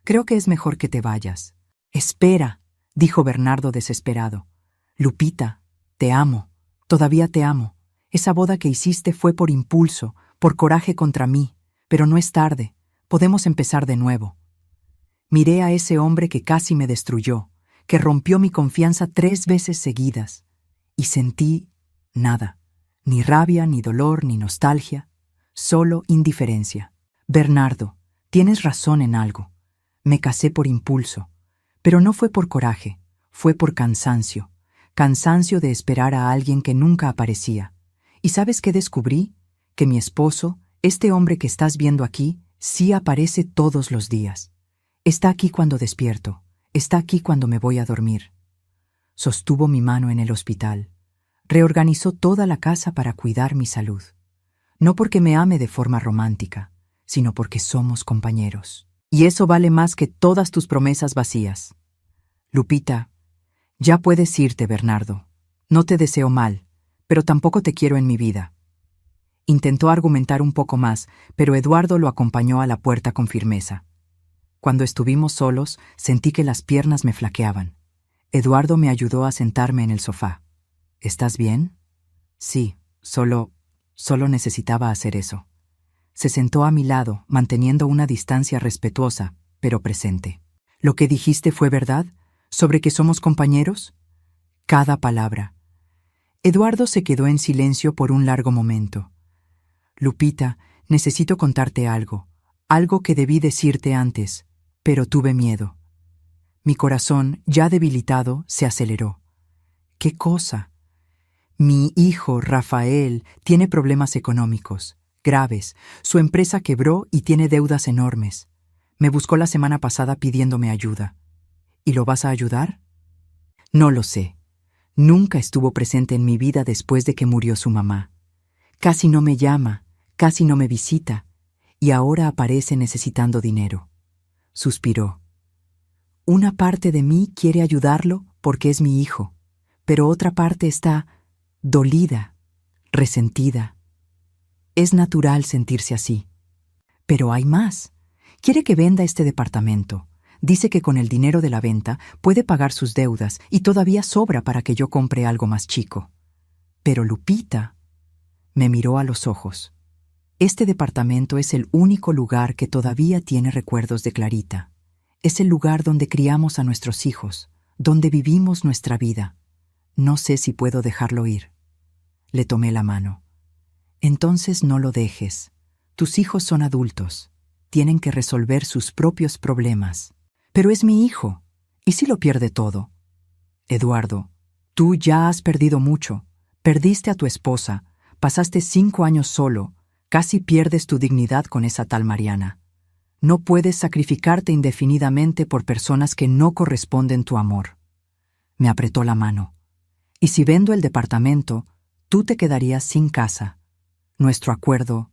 Creo que es mejor que te vayas. Espera, dijo Bernardo desesperado. Lupita, te amo, todavía te amo. Esa boda que hiciste fue por impulso, por coraje contra mí, pero no es tarde, podemos empezar de nuevo. Miré a ese hombre que casi me destruyó, que rompió mi confianza 3 veces seguidas, y sentí nada, ni rabia, ni dolor, ni nostalgia, solo indiferencia. Bernardo, tienes razón en algo. Me casé por impulso, pero no fue por coraje, fue por cansancio de esperar a alguien que nunca aparecía. ¿Y sabes qué descubrí? Que mi esposo, este hombre que estás viendo aquí, sí aparece todos los días. Está aquí cuando despierto, está aquí cuando me voy a dormir. Sostuvo mi mano en el hospital. Reorganizó toda la casa para cuidar mi salud. No porque me ame de forma romántica, sino porque somos compañeros. Y eso vale más que todas tus promesas vacías. Lupita, ya puedes irte, Bernardo. No te deseo mal, pero tampoco te quiero en mi vida. Intentó argumentar un poco más, pero Eduardo lo acompañó a la puerta con firmeza. Cuando estuvimos solos, sentí que las piernas me flaqueaban. Eduardo me ayudó a sentarme en el sofá. ¿Estás bien? Sí, solo necesitaba hacer eso. Se sentó a mi lado, manteniendo una distancia respetuosa, pero presente. ¿Lo que dijiste fue verdad? ¿Sobre que somos compañeros? Cada palabra. Eduardo se quedó en silencio por un largo momento. Lupita, necesito contarte algo que debí decirte antes, pero tuve miedo. Mi corazón, ya debilitado, se aceleró. ¿Qué cosa? Mi hijo, Rafael, tiene problemas económicos, graves. Su empresa quebró y tiene deudas enormes. Me buscó la semana pasada pidiéndome ayuda. ¿Y lo vas a ayudar? No lo sé. Nunca estuvo presente en mi vida después de que murió su mamá. Casi no me llama, casi no me visita, y ahora aparece necesitando dinero. Suspiró. Una parte de mí quiere ayudarlo porque es mi hijo, pero otra parte está dolida, resentida. Es natural sentirse así. Pero hay más. Quiere que venda este departamento. Dice que con el dinero de la venta puede pagar sus deudas y todavía sobra para que yo compre algo más chico. Pero Lupita me miró a los ojos. Este departamento es el único lugar que todavía tiene recuerdos de Clarita. Es el lugar donde criamos a nuestros hijos, donde vivimos nuestra vida. No sé si puedo dejarlo ir. Le tomé la mano. Entonces no lo dejes. Tus hijos son adultos. Tienen que resolver sus propios problemas. Pero es mi hijo. ¿Y si lo pierde todo? Eduardo, tú ya has perdido mucho. Perdiste a tu esposa. Pasaste 5 años solo. Casi pierdes tu dignidad con esa tal Mariana. No puedes sacrificarte indefinidamente por personas que no corresponden tu amor. Me apretó la mano. Y si vendo el departamento, tú te quedarías sin casa. Nuestro acuerdo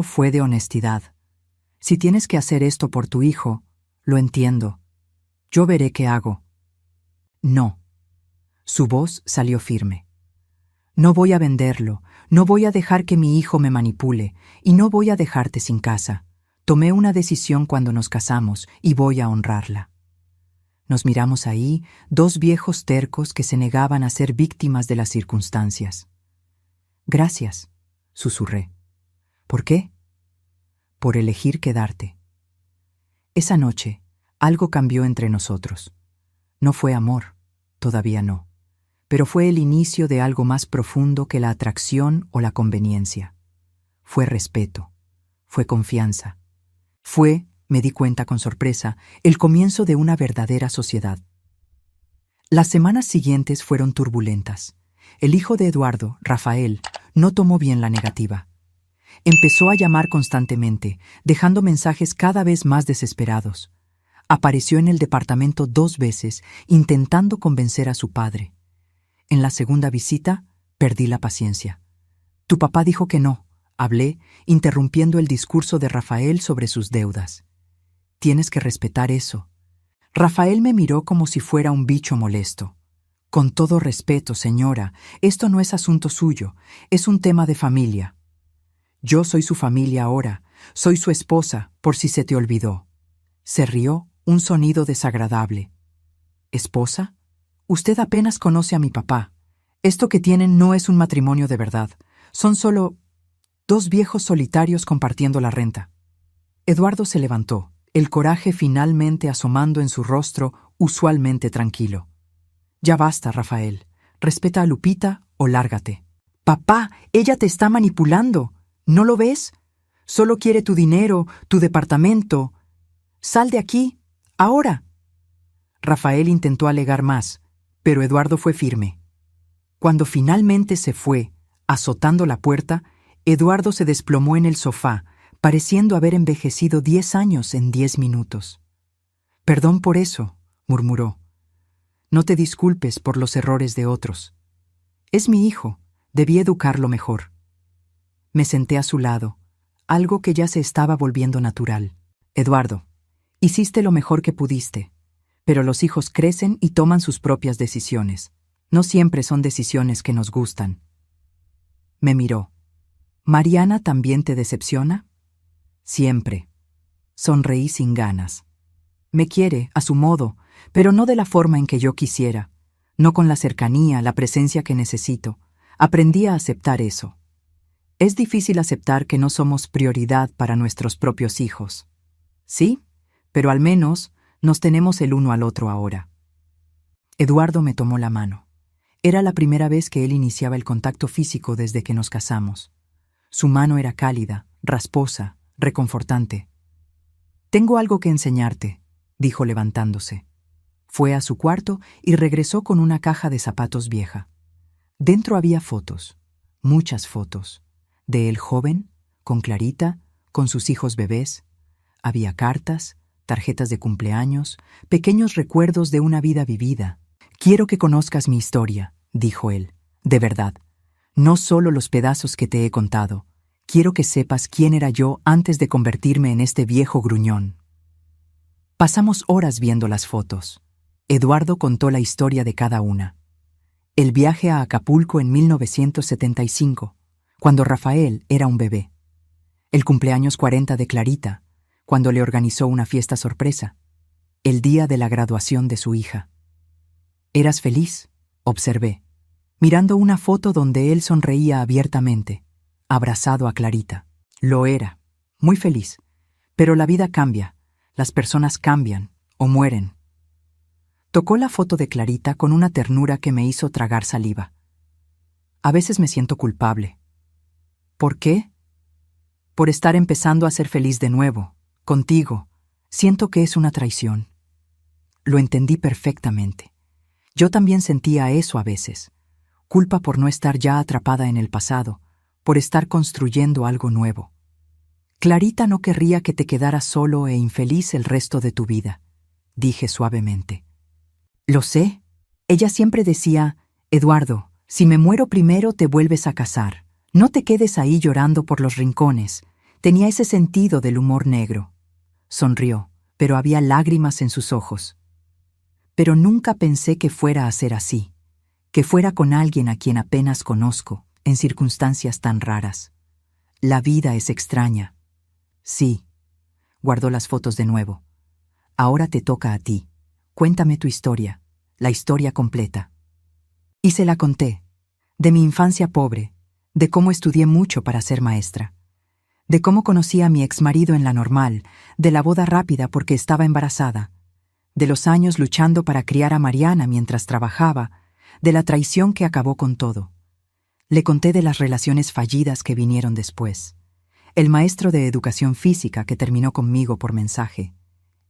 fue de honestidad. Si tienes que hacer esto por tu hijo, lo entiendo. Yo veré qué hago. No. Su voz salió firme. No voy a venderlo, no voy a dejar que mi hijo me manipule, y no voy a dejarte sin casa. Tomé una decisión cuando nos casamos, y voy a honrarla. Nos miramos ahí, 2 viejos tercos que se negaban a ser víctimas de las circunstancias. Gracias, susurré. ¿Por qué? Por elegir quedarte. Esa noche, algo cambió entre nosotros. No fue amor, todavía no, pero fue el inicio de algo más profundo que la atracción o la conveniencia. fue respeto, fue confianza. Fue, me di cuenta con sorpresa, el comienzo de una verdadera sociedad. Las semanas siguientes fueron turbulentas. El hijo de Eduardo, Rafael, no tomó bien la negativa. Empezó a llamar constantemente, dejando mensajes cada vez más desesperados. Apareció en el departamento 2 veces, intentando convencer a su padre. En la segunda visita, perdí la paciencia. Tu papá dijo que no, hablé, interrumpiendo el discurso de Rafael sobre sus deudas. Tienes que respetar eso. Rafael me miró como si fuera un bicho molesto. Con todo respeto, señora, esto no es asunto suyo, es un tema de familia. Yo soy su familia ahora, soy su esposa, por si se te olvidó. Se rió, un sonido desagradable. ¿Esposa? Usted apenas conoce a mi papá. Esto que tienen no es un matrimonio de verdad. Son solo 2 viejos solitarios compartiendo la renta. Eduardo se levantó, el coraje finalmente asomando en su rostro, usualmente tranquilo. Ya basta, Rafael. Respeta a Lupita o lárgate. Papá, ella te está manipulando. ¿No lo ves? Solo quiere tu dinero, tu departamento. Sal de aquí, ahora. Rafael intentó alegar más, pero Eduardo fue firme. Cuando finalmente se fue, azotando la puerta, Eduardo se desplomó en el sofá, pareciendo haber envejecido 10 años en 10 minutos. Perdón por eso, murmuró. No te disculpes por los errores de otros. Es mi hijo, debí educarlo mejor. Me senté a su lado, algo que ya se estaba volviendo natural. Eduardo, hiciste lo mejor que pudiste, pero los hijos crecen y toman sus propias decisiones. No siempre son decisiones que nos gustan. Me miró. ¿Mariana también te decepciona? Siempre. Sonreí sin ganas. Me quiere, a su modo, pero no de la forma en que yo quisiera. No con la cercanía, la presencia que necesito. Aprendí a aceptar eso. Es difícil aceptar que no somos prioridad para nuestros propios hijos. Sí, pero al menos nos tenemos el uno al otro ahora. Eduardo me tomó la mano. Era la primera vez que él iniciaba el contacto físico desde que nos casamos. Su mano era cálida, rasposa, reconfortante. Tengo algo que enseñarte, dijo levantándose. Fue a su cuarto y regresó con una caja de zapatos vieja. Dentro había fotos, muchas fotos, de él joven, con Clarita, con sus hijos bebés. Había cartas, tarjetas de cumpleaños, pequeños recuerdos de una vida vivida. Quiero que conozcas mi historia, dijo él, de verdad. No solo los pedazos que te he contado. Quiero que sepas quién era yo antes de convertirme en este viejo gruñón. Pasamos horas viendo las fotos. Eduardo contó la historia de cada una. El viaje a Acapulco en 1975, cuando Rafael era un bebé. El cumpleaños 40 de Clarita, cuando le organizó una fiesta sorpresa. El día de la graduación de su hija. «¿Eras feliz?», observé, mirando una foto donde él sonreía abiertamente, abrazado a Clarita. Lo era, muy feliz. Pero la vida cambia, las personas cambian o mueren. Tocó la foto de Clarita con una ternura que me hizo tragar saliva. A veces me siento culpable. ¿Por qué? Por estar empezando a ser feliz de nuevo, contigo. Siento que es una traición. Lo entendí perfectamente. Yo también sentía eso a veces. Culpa por no estar ya atrapada en el pasado, por estar construyendo algo nuevo. Clarita no querría que te quedaras solo e infeliz el resto de tu vida, dije suavemente. Lo sé. Ella siempre decía, Eduardo, si me muero primero te vuelves a casar. No te quedes ahí llorando por los rincones. Tenía ese sentido del humor negro. Sonrió, pero había lágrimas en sus ojos. Pero nunca pensé que fuera a ser así, que fuera con alguien a quien apenas conozco, en circunstancias tan raras. La vida es extraña. Sí. Guardó las fotos de nuevo. Ahora te toca a ti. Cuéntame tu historia, la historia completa. Y se la conté, de mi infancia pobre, de cómo estudié mucho para ser maestra, de cómo conocí a mi exmarido en la normal, de la boda rápida porque estaba embarazada, de los años luchando para criar a Mariana mientras trabajaba, de la traición que acabó con todo. Le conté de las relaciones fallidas que vinieron después, el maestro de educación física que terminó conmigo por mensaje,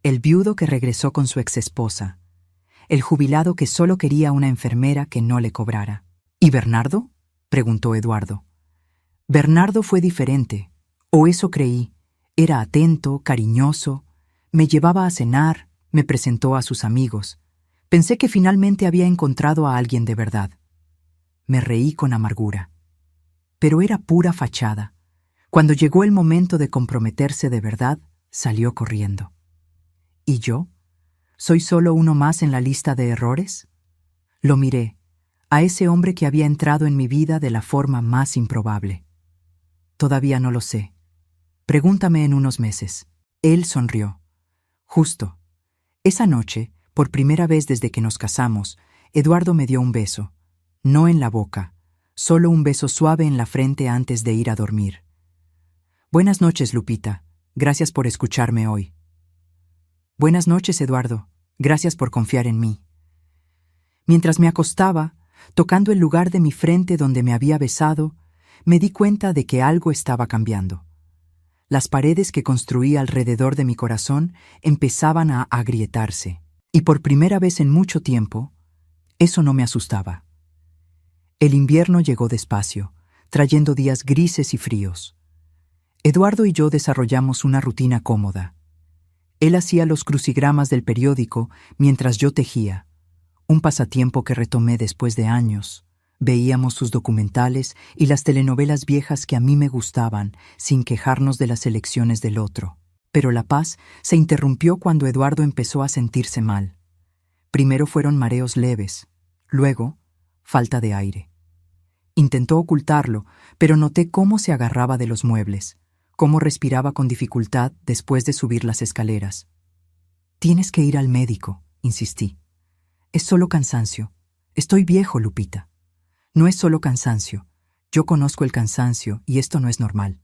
el viudo que regresó con su exesposa, el jubilado que solo quería una enfermera que no le cobrara. ¿Y Bernardo?, preguntó Eduardo. Bernardo fue diferente, o eso creí. Era atento, cariñoso, me llevaba a cenar, me presentó a sus amigos. Pensé que finalmente había encontrado a alguien de verdad. Me reí con amargura. Pero era pura fachada. Cuando llegó el momento de comprometerse de verdad, salió corriendo. ¿Y yo? ¿Soy solo uno más en la lista de errores? Lo miré, a ese hombre que había entrado en mi vida de la forma más improbable. Todavía no lo sé. Pregúntame en unos meses. Él sonrió. Justo. Esa noche, por primera vez desde que nos casamos, Eduardo me dio un beso. No en la boca, solo un beso suave en la frente antes de ir a dormir. Buenas noches, Lupita. Gracias por escucharme hoy. Buenas noches, Eduardo. Gracias por confiar en mí. Mientras me acostaba, tocando el lugar de mi frente donde me había besado, me di cuenta de que algo estaba cambiando. Las paredes que construí alrededor de mi corazón empezaban a agrietarse, y por primera vez en mucho tiempo, eso no me asustaba. El invierno llegó despacio, trayendo días grises y fríos. Eduardo y yo desarrollamos una rutina cómoda. Él hacía los crucigramas del periódico mientras yo tejía, un pasatiempo que retomé después de años. Veíamos sus documentales y las telenovelas viejas que a mí me gustaban, sin quejarnos de las elecciones del otro. Pero la paz se interrumpió cuando Eduardo empezó a sentirse mal. Primero fueron mareos leves, luego falta de aire. Intentó ocultarlo, pero noté cómo se agarraba de los muebles, cómo respiraba con dificultad después de subir las escaleras. «Tienes que ir al médico», insistí. «Es solo cansancio. Estoy viejo, Lupita». «No es solo cansancio. Yo conozco el cansancio y esto no es normal».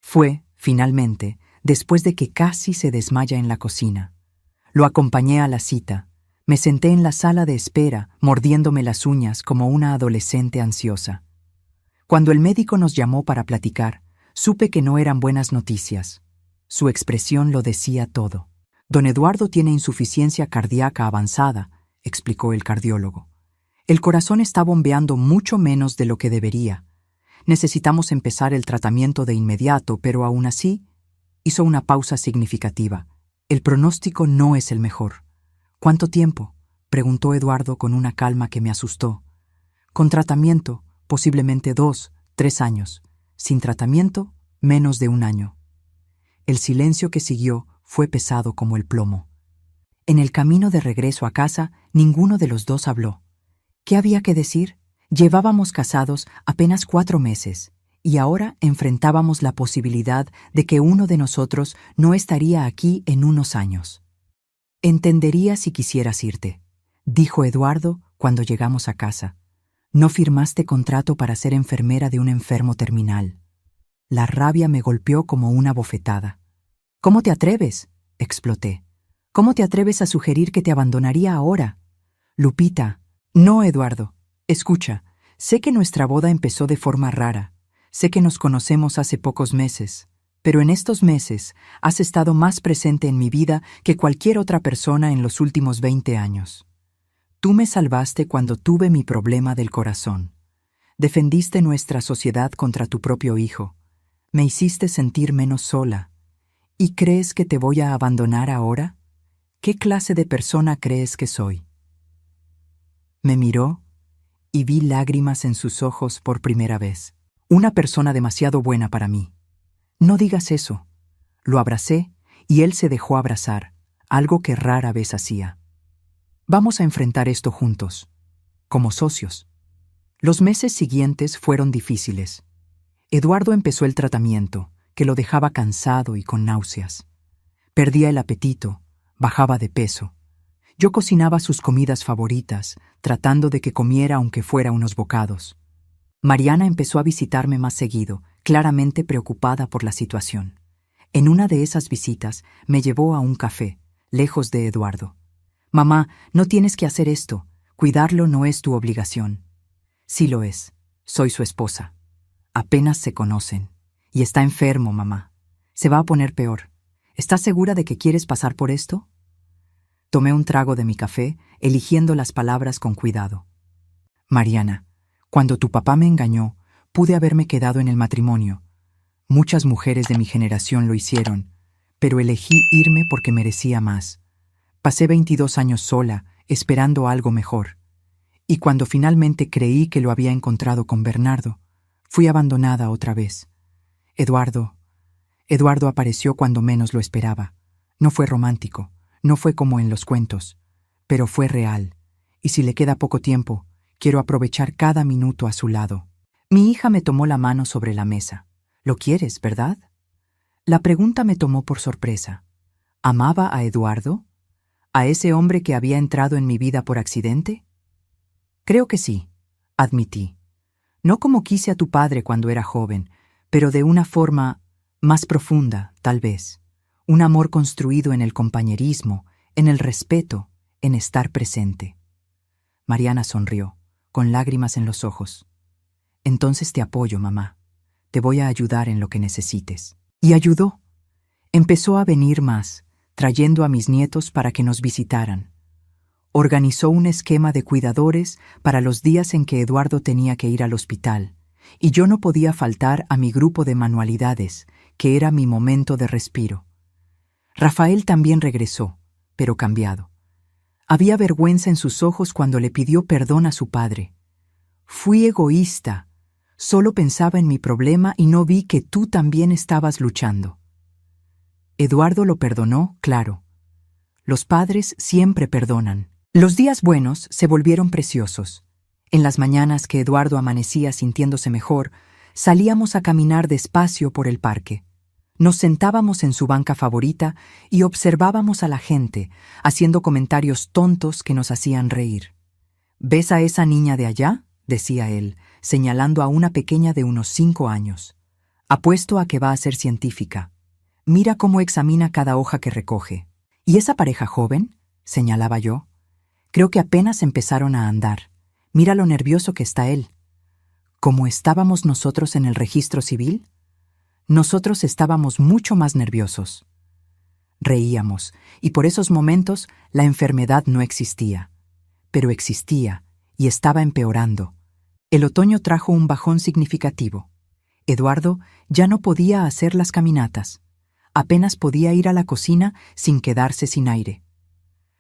Fue, finalmente, después de que casi se desmaya en la cocina. Lo acompañé a la cita. Me senté en la sala de espera, mordiéndome las uñas como una adolescente ansiosa. Cuando el médico nos llamó para platicar, supe que no eran buenas noticias. Su expresión lo decía todo. «Don Eduardo tiene insuficiencia cardíaca avanzada», explicó el cardiólogo. «El corazón está bombeando mucho menos de lo que debería. Necesitamos empezar el tratamiento de inmediato, pero aún así...» Hizo una pausa significativa. «El pronóstico no es el mejor». «¿Cuánto tiempo?», preguntó Eduardo con una calma que me asustó. «Con tratamiento, posiblemente 2, 3 años. Sin tratamiento, menos de 1 año». El silencio que siguió fue pesado como el plomo. En el camino de regreso a casa, ninguno de los dos habló. ¿Qué había que decir? Llevábamos casados apenas 4 meses, y ahora enfrentábamos la posibilidad de que uno de nosotros no estaría aquí en unos años. «Entendería si quisieras irte», dijo Eduardo cuando llegamos a casa. «No firmaste contrato para ser enfermera de un enfermo terminal». La rabia me golpeó como una bofetada. «¿Cómo te atreves?», exploté. «¿Cómo te atreves a sugerir que te abandonaría ahora?» «Lupita». «No, Eduardo. Escucha, sé que nuestra boda empezó de forma rara. Sé que nos conocemos hace pocos meses. Pero en estos meses has estado más presente en mi vida que cualquier otra persona en los últimos 20 años. Tú me salvaste cuando tuve mi problema del corazón. Defendiste nuestra sociedad contra tu propio hijo. Me hiciste sentir menos sola. ¿Y crees que te voy a abandonar ahora? ¿Qué clase de persona crees que soy?». Me miró y vi lágrimas en sus ojos por primera vez. Una persona demasiado buena para mí. «No digas eso». Lo abracé y él se dejó abrazar, algo que rara vez hacía. «Vamos a enfrentar esto juntos, como socios». Los meses siguientes fueron difíciles. Eduardo empezó el tratamiento, que lo dejaba cansado y con náuseas. Perdía el apetito, bajaba de peso. Yo cocinaba sus comidas favoritas, tratando de que comiera aunque fuera unos bocados. Mariana empezó a visitarme más seguido, claramente preocupada por la situación. En una de esas visitas me llevó a un café, lejos de Eduardo. «Mamá, no tienes que hacer esto. Cuidarlo no es tu obligación». «Sí lo es. Soy su esposa. Apenas se conocen. Y está enfermo, mamá. Se va a poner peor. ¿Estás segura de que quieres pasar por esto? Tomé un trago de mi café, eligiendo las palabras con cuidado. Mariana, cuando tu papá me engañó, pude haberme quedado en el matrimonio. Muchas mujeres de mi generación lo hicieron, pero elegí irme porque merecía más. Pasé 22 años sola, esperando algo mejor. Y cuando finalmente creí que lo había encontrado con Bernardo, fui abandonada otra vez. Eduardo apareció cuando menos lo esperaba. No fue romántico, no fue como en los cuentos, pero fue real. Y si le queda poco tiempo, quiero aprovechar cada minuto a su lado. Mi hija me tomó la mano sobre la mesa. ¿Lo quieres, verdad? La pregunta me tomó por sorpresa. ¿Amaba a Eduardo? ¿A ese hombre que había entrado en mi vida por accidente? Creo que sí, admití. No como quise a tu padre cuando era joven, pero de una forma más profunda, tal vez. Un amor construido en el compañerismo, en el respeto, en estar presente. Mariana sonrió, con lágrimas en los ojos. Entonces te apoyo, mamá. Te voy a ayudar en lo que necesites. Y ayudó. Empezó a venir más, trayendo a mis nietos para que nos visitaran. Organizó un esquema de cuidadores para los días en que Eduardo tenía que ir al hospital, y yo no podía faltar a mi grupo de manualidades, que era mi momento de respiro. Rafael también regresó, pero cambiado. Había vergüenza en sus ojos cuando le pidió perdón a su padre. Fui egoísta. Solo pensaba en mi problema y no vi que tú también estabas luchando. Eduardo lo perdonó, claro. Los padres siempre perdonan. Los días buenos se volvieron preciosos. En las mañanas que Eduardo amanecía sintiéndose mejor, salíamos a caminar despacio por el parque. Nos sentábamos en su banca favorita y observábamos a la gente, haciendo comentarios tontos que nos hacían reír. ¿Ves a esa niña de allá?, decía él, señalando a una pequeña de unos 5 años. Apuesto a que va a ser científica. Mira cómo examina cada hoja que recoge. ¿Y esa pareja joven?, señalaba yo. Creo que apenas empezaron a andar. Mira lo nervioso que está él. ¿Cómo estábamos nosotros en el registro civil? Nosotros estábamos mucho más nerviosos. Reíamos, y por esos momentos la enfermedad no existía. Pero existía, y estaba empeorando. El otoño trajo un bajón significativo. Eduardo ya no podía hacer las caminatas. Apenas podía ir a la cocina sin quedarse sin aire.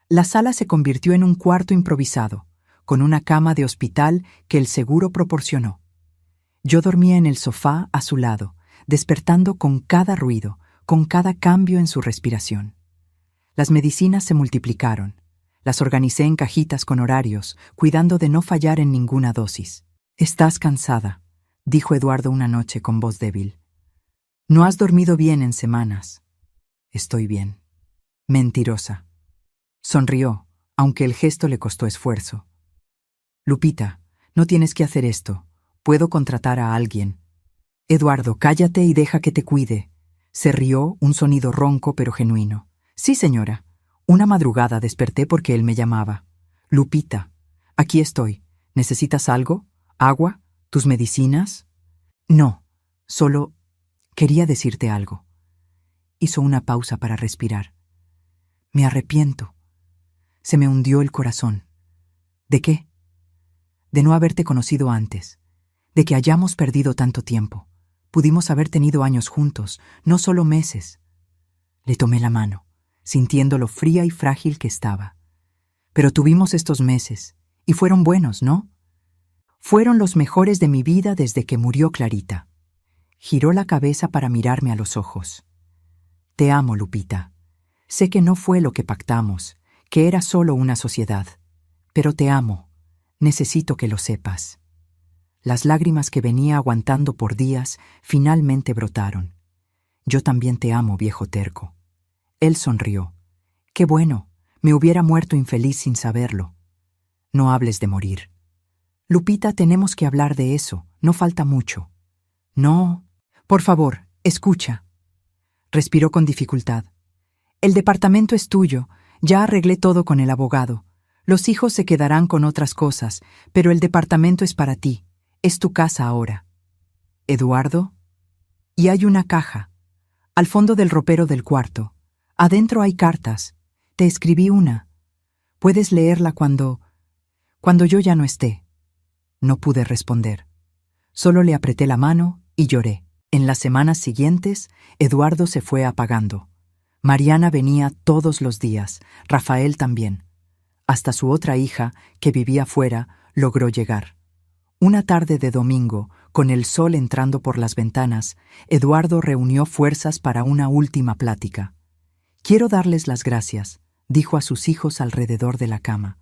La sala se convirtió en un cuarto improvisado, con una cama de hospital que el seguro proporcionó. Yo dormía en el sofá a su lado, despertando con cada ruido, con cada cambio en su respiración. Las medicinas se multiplicaron. Las organicé en cajitas con horarios, cuidando de no fallar en ninguna dosis. «Estás cansada», dijo Eduardo una noche con voz débil. «No has dormido bien en semanas». «Estoy bien». «Mentirosa». Sonrió, aunque el gesto le costó esfuerzo. «Lupita, no tienes que hacer esto. Puedo contratar a alguien». «Eduardo, cállate y deja que te cuide». Se rió, un sonido ronco pero genuino. «Sí, señora. Una madrugada desperté porque él me llamaba. Lupita, aquí estoy. ¿Necesitas algo? ¿Agua? ¿Tus medicinas?» «No, solo quería decirte algo». Hizo una pausa para respirar. «Me arrepiento». Se me hundió el corazón. ¿De qué? De no haberte conocido antes, de que hayamos perdido tanto tiempo. Pudimos haber tenido años juntos, no solo meses. Le tomé la mano, sintiendo lo fría y frágil que estaba. Pero tuvimos estos meses, y fueron buenos, ¿no? Fueron los mejores de mi vida desde que murió Clarita. Giró la cabeza para mirarme a los ojos. Te amo, Lupita. Sé que no fue lo que pactamos, que era solo una sociedad. Pero te amo. Necesito que lo sepas. Las lágrimas que venía aguantando por días finalmente brotaron. Yo también te amo, viejo terco. Él sonrió. Qué bueno, me hubiera muerto infeliz sin saberlo. No hables de morir. Lupita, tenemos que hablar de eso, no falta mucho. No, por favor, escucha. Respiró con dificultad. El departamento es tuyo, ya arreglé todo con el abogado. Los hijos se quedarán con otras cosas, pero el departamento es para ti. Es tu casa ahora. ¿Eduardo? Y hay una caja, al fondo del ropero del cuarto. Adentro hay cartas. Te escribí una. Puedes leerla cuando yo ya no esté. No pude responder. Solo le apreté la mano y lloré. En las semanas siguientes, Eduardo se fue apagando. Mariana venía todos los días, Rafael también. Hasta su otra hija, que vivía fuera, logró llegar. Una tarde de domingo, con el sol entrando por las ventanas, Eduardo reunió fuerzas para una última plática. «Quiero darles las gracias», dijo a sus hijos alrededor de la cama,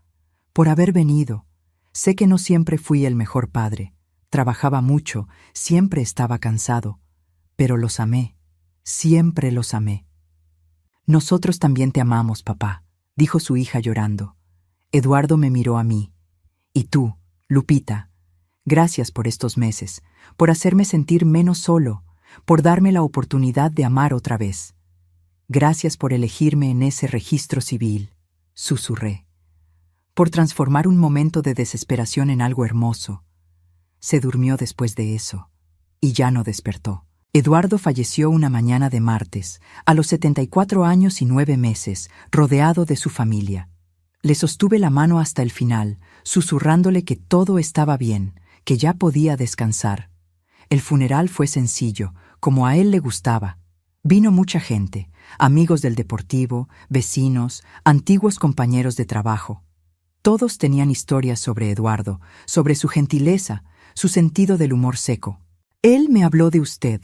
«por haber venido. Sé que no siempre fui el mejor padre. Trabajaba mucho, siempre estaba cansado. Pero los amé, siempre los amé». «Nosotros también te amamos, papá», dijo su hija llorando. Eduardo me miró a mí. «Y tú, Lupita, gracias por estos meses, por hacerme sentir menos solo, por darme la oportunidad de amar otra vez. Gracias por elegirme en ese registro civil», susurré. «Por transformar un momento de desesperación en algo hermoso». Se durmió después de eso, y ya no despertó. Eduardo falleció una mañana de martes, a los 74 años y 9 meses, rodeado de su familia. Le sostuve la mano hasta el final, susurrándole que todo estaba bien, que ya podía descansar. El funeral fue sencillo, como a él le gustaba. Vino mucha gente, amigos del deportivo, vecinos, antiguos compañeros de trabajo. Todos tenían historias sobre Eduardo, sobre su gentileza, su sentido del humor seco. «Él me habló de usted»,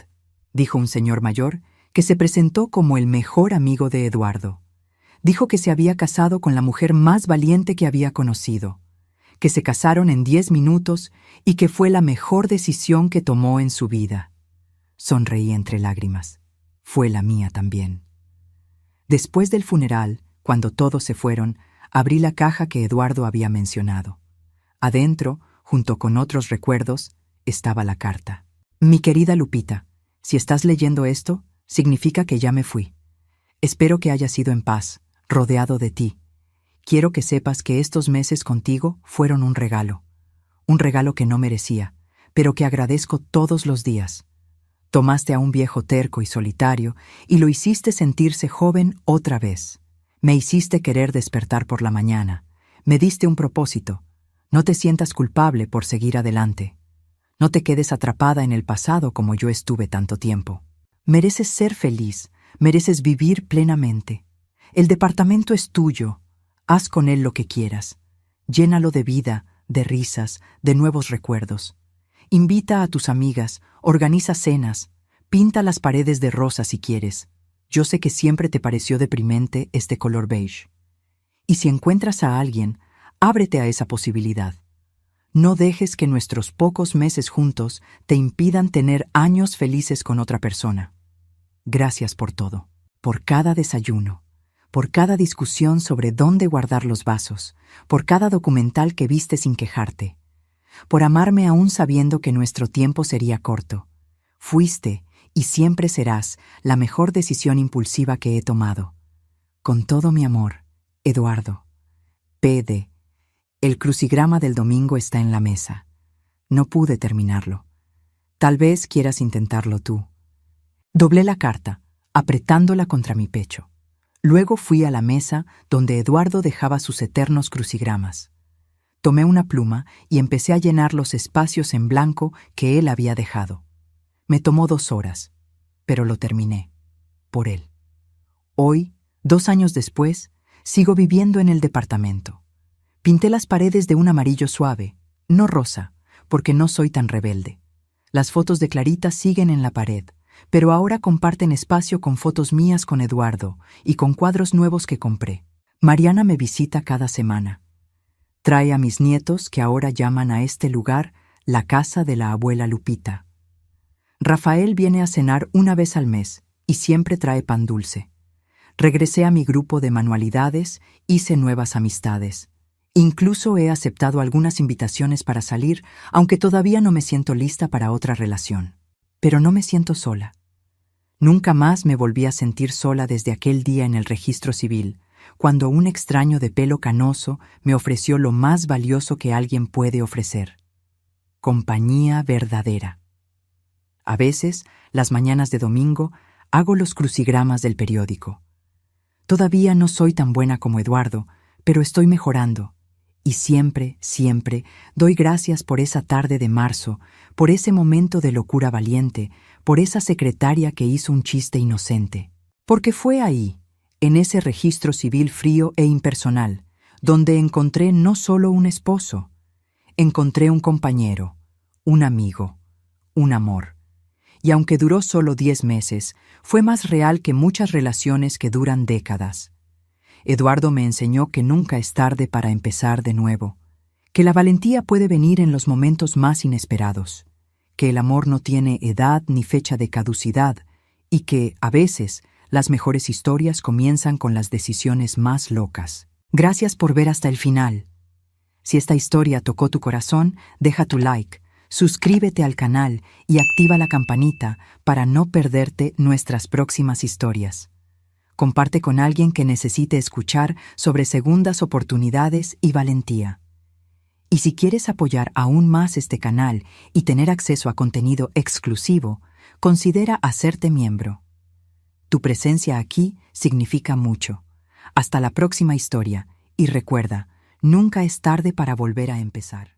dijo un señor mayor, que se presentó como el mejor amigo de Eduardo. Dijo que se había casado con la mujer más valiente que había conocido, que se casaron en 10 minutos y que fue la mejor decisión que tomó en su vida. Sonreí entre lágrimas. Fue la mía también. Después del funeral, cuando todos se fueron, abrí la caja que Eduardo había mencionado. Adentro, junto con otros recuerdos, estaba la carta. «Mi querida Lupita, si estás leyendo esto, significa que ya me fui. Espero que hayas ido en paz, rodeado de ti. Quiero que sepas que estos meses contigo fueron un regalo que no merecía, pero que agradezco todos los días. Tomaste a un viejo terco y solitario y lo hiciste sentirse joven otra vez. Me hiciste querer despertar por la mañana. Me diste un propósito. No te sientas culpable por seguir adelante. No te quedes atrapada en el pasado como yo estuve tanto tiempo. Mereces ser feliz, mereces vivir plenamente. El departamento es tuyo. Haz con él lo que quieras. Llénalo de vida, de risas, de nuevos recuerdos. Invita a tus amigas, organiza cenas, pinta las paredes de rosa si quieres. Yo sé que siempre te pareció deprimente este color beige. Y si encuentras a alguien, ábrete a esa posibilidad. No dejes que nuestros pocos meses juntos te impidan tener años felices con otra persona. Gracias por todo, por cada desayuno, por cada discusión sobre dónde guardar los vasos, por cada documental que viste sin quejarte, por amarme aún sabiendo que nuestro tiempo sería corto. Fuiste, y siempre serás, la mejor decisión impulsiva que he tomado. Con todo mi amor, Eduardo. P.D. El crucigrama del domingo está en la mesa. No pude terminarlo. Tal vez quieras intentarlo tú. Doblé la carta, apretándola contra mi pecho. Luego fui a la mesa donde Eduardo dejaba sus eternos crucigramas. Tomé una pluma y empecé a llenar los espacios en blanco que él había dejado. Me tomó 2 horas, pero lo terminé. Por él. Hoy, 2 años después, sigo viviendo en el departamento. Pinté las paredes de un amarillo suave, no rosa, porque no soy tan rebelde. Las fotos de Clarita siguen en la pared, pero ahora comparten espacio con fotos mías con Eduardo y con cuadros nuevos que compré. Mariana me visita cada semana. Trae a mis nietos que ahora llaman a este lugar la casa de la abuela Lupita. Rafael viene a cenar una vez al mes y siempre trae pan dulce. Regresé a mi grupo de manualidades, hice nuevas amistades. Incluso he aceptado algunas invitaciones para salir, aunque todavía no me siento lista para otra relación. Pero no me siento sola. Nunca más me volví a sentir sola desde aquel día en el registro civil, cuando un extraño de pelo canoso me ofreció lo más valioso que alguien puede ofrecer: compañía verdadera. A veces, las mañanas de domingo, hago los crucigramas del periódico. Todavía no soy tan buena como Eduardo, pero estoy mejorando. Y siempre, siempre, doy gracias por esa tarde de marzo, por ese momento de locura valiente, por esa secretaria que hizo un chiste inocente. Porque fue ahí, en ese registro civil frío e impersonal, donde encontré no solo un esposo, encontré un compañero, un amigo, un amor. Y aunque duró solo 10 meses, fue más real que muchas relaciones que duran décadas. Eduardo me enseñó que nunca es tarde para empezar de nuevo, que la valentía puede venir en los momentos más inesperados, que el amor no tiene edad ni fecha de caducidad y que, a veces, las mejores historias comienzan con las decisiones más locas. Gracias por ver hasta el final. Si esta historia tocó tu corazón, deja tu like, suscríbete al canal y activa la campanita para no perderte nuestras próximas historias. Comparte con alguien que necesite escuchar sobre segundas oportunidades y valentía. Y si quieres apoyar aún más este canal y tener acceso a contenido exclusivo, considera hacerte miembro. Tu presencia aquí significa mucho. Hasta la próxima historia y recuerda, nunca es tarde para volver a empezar.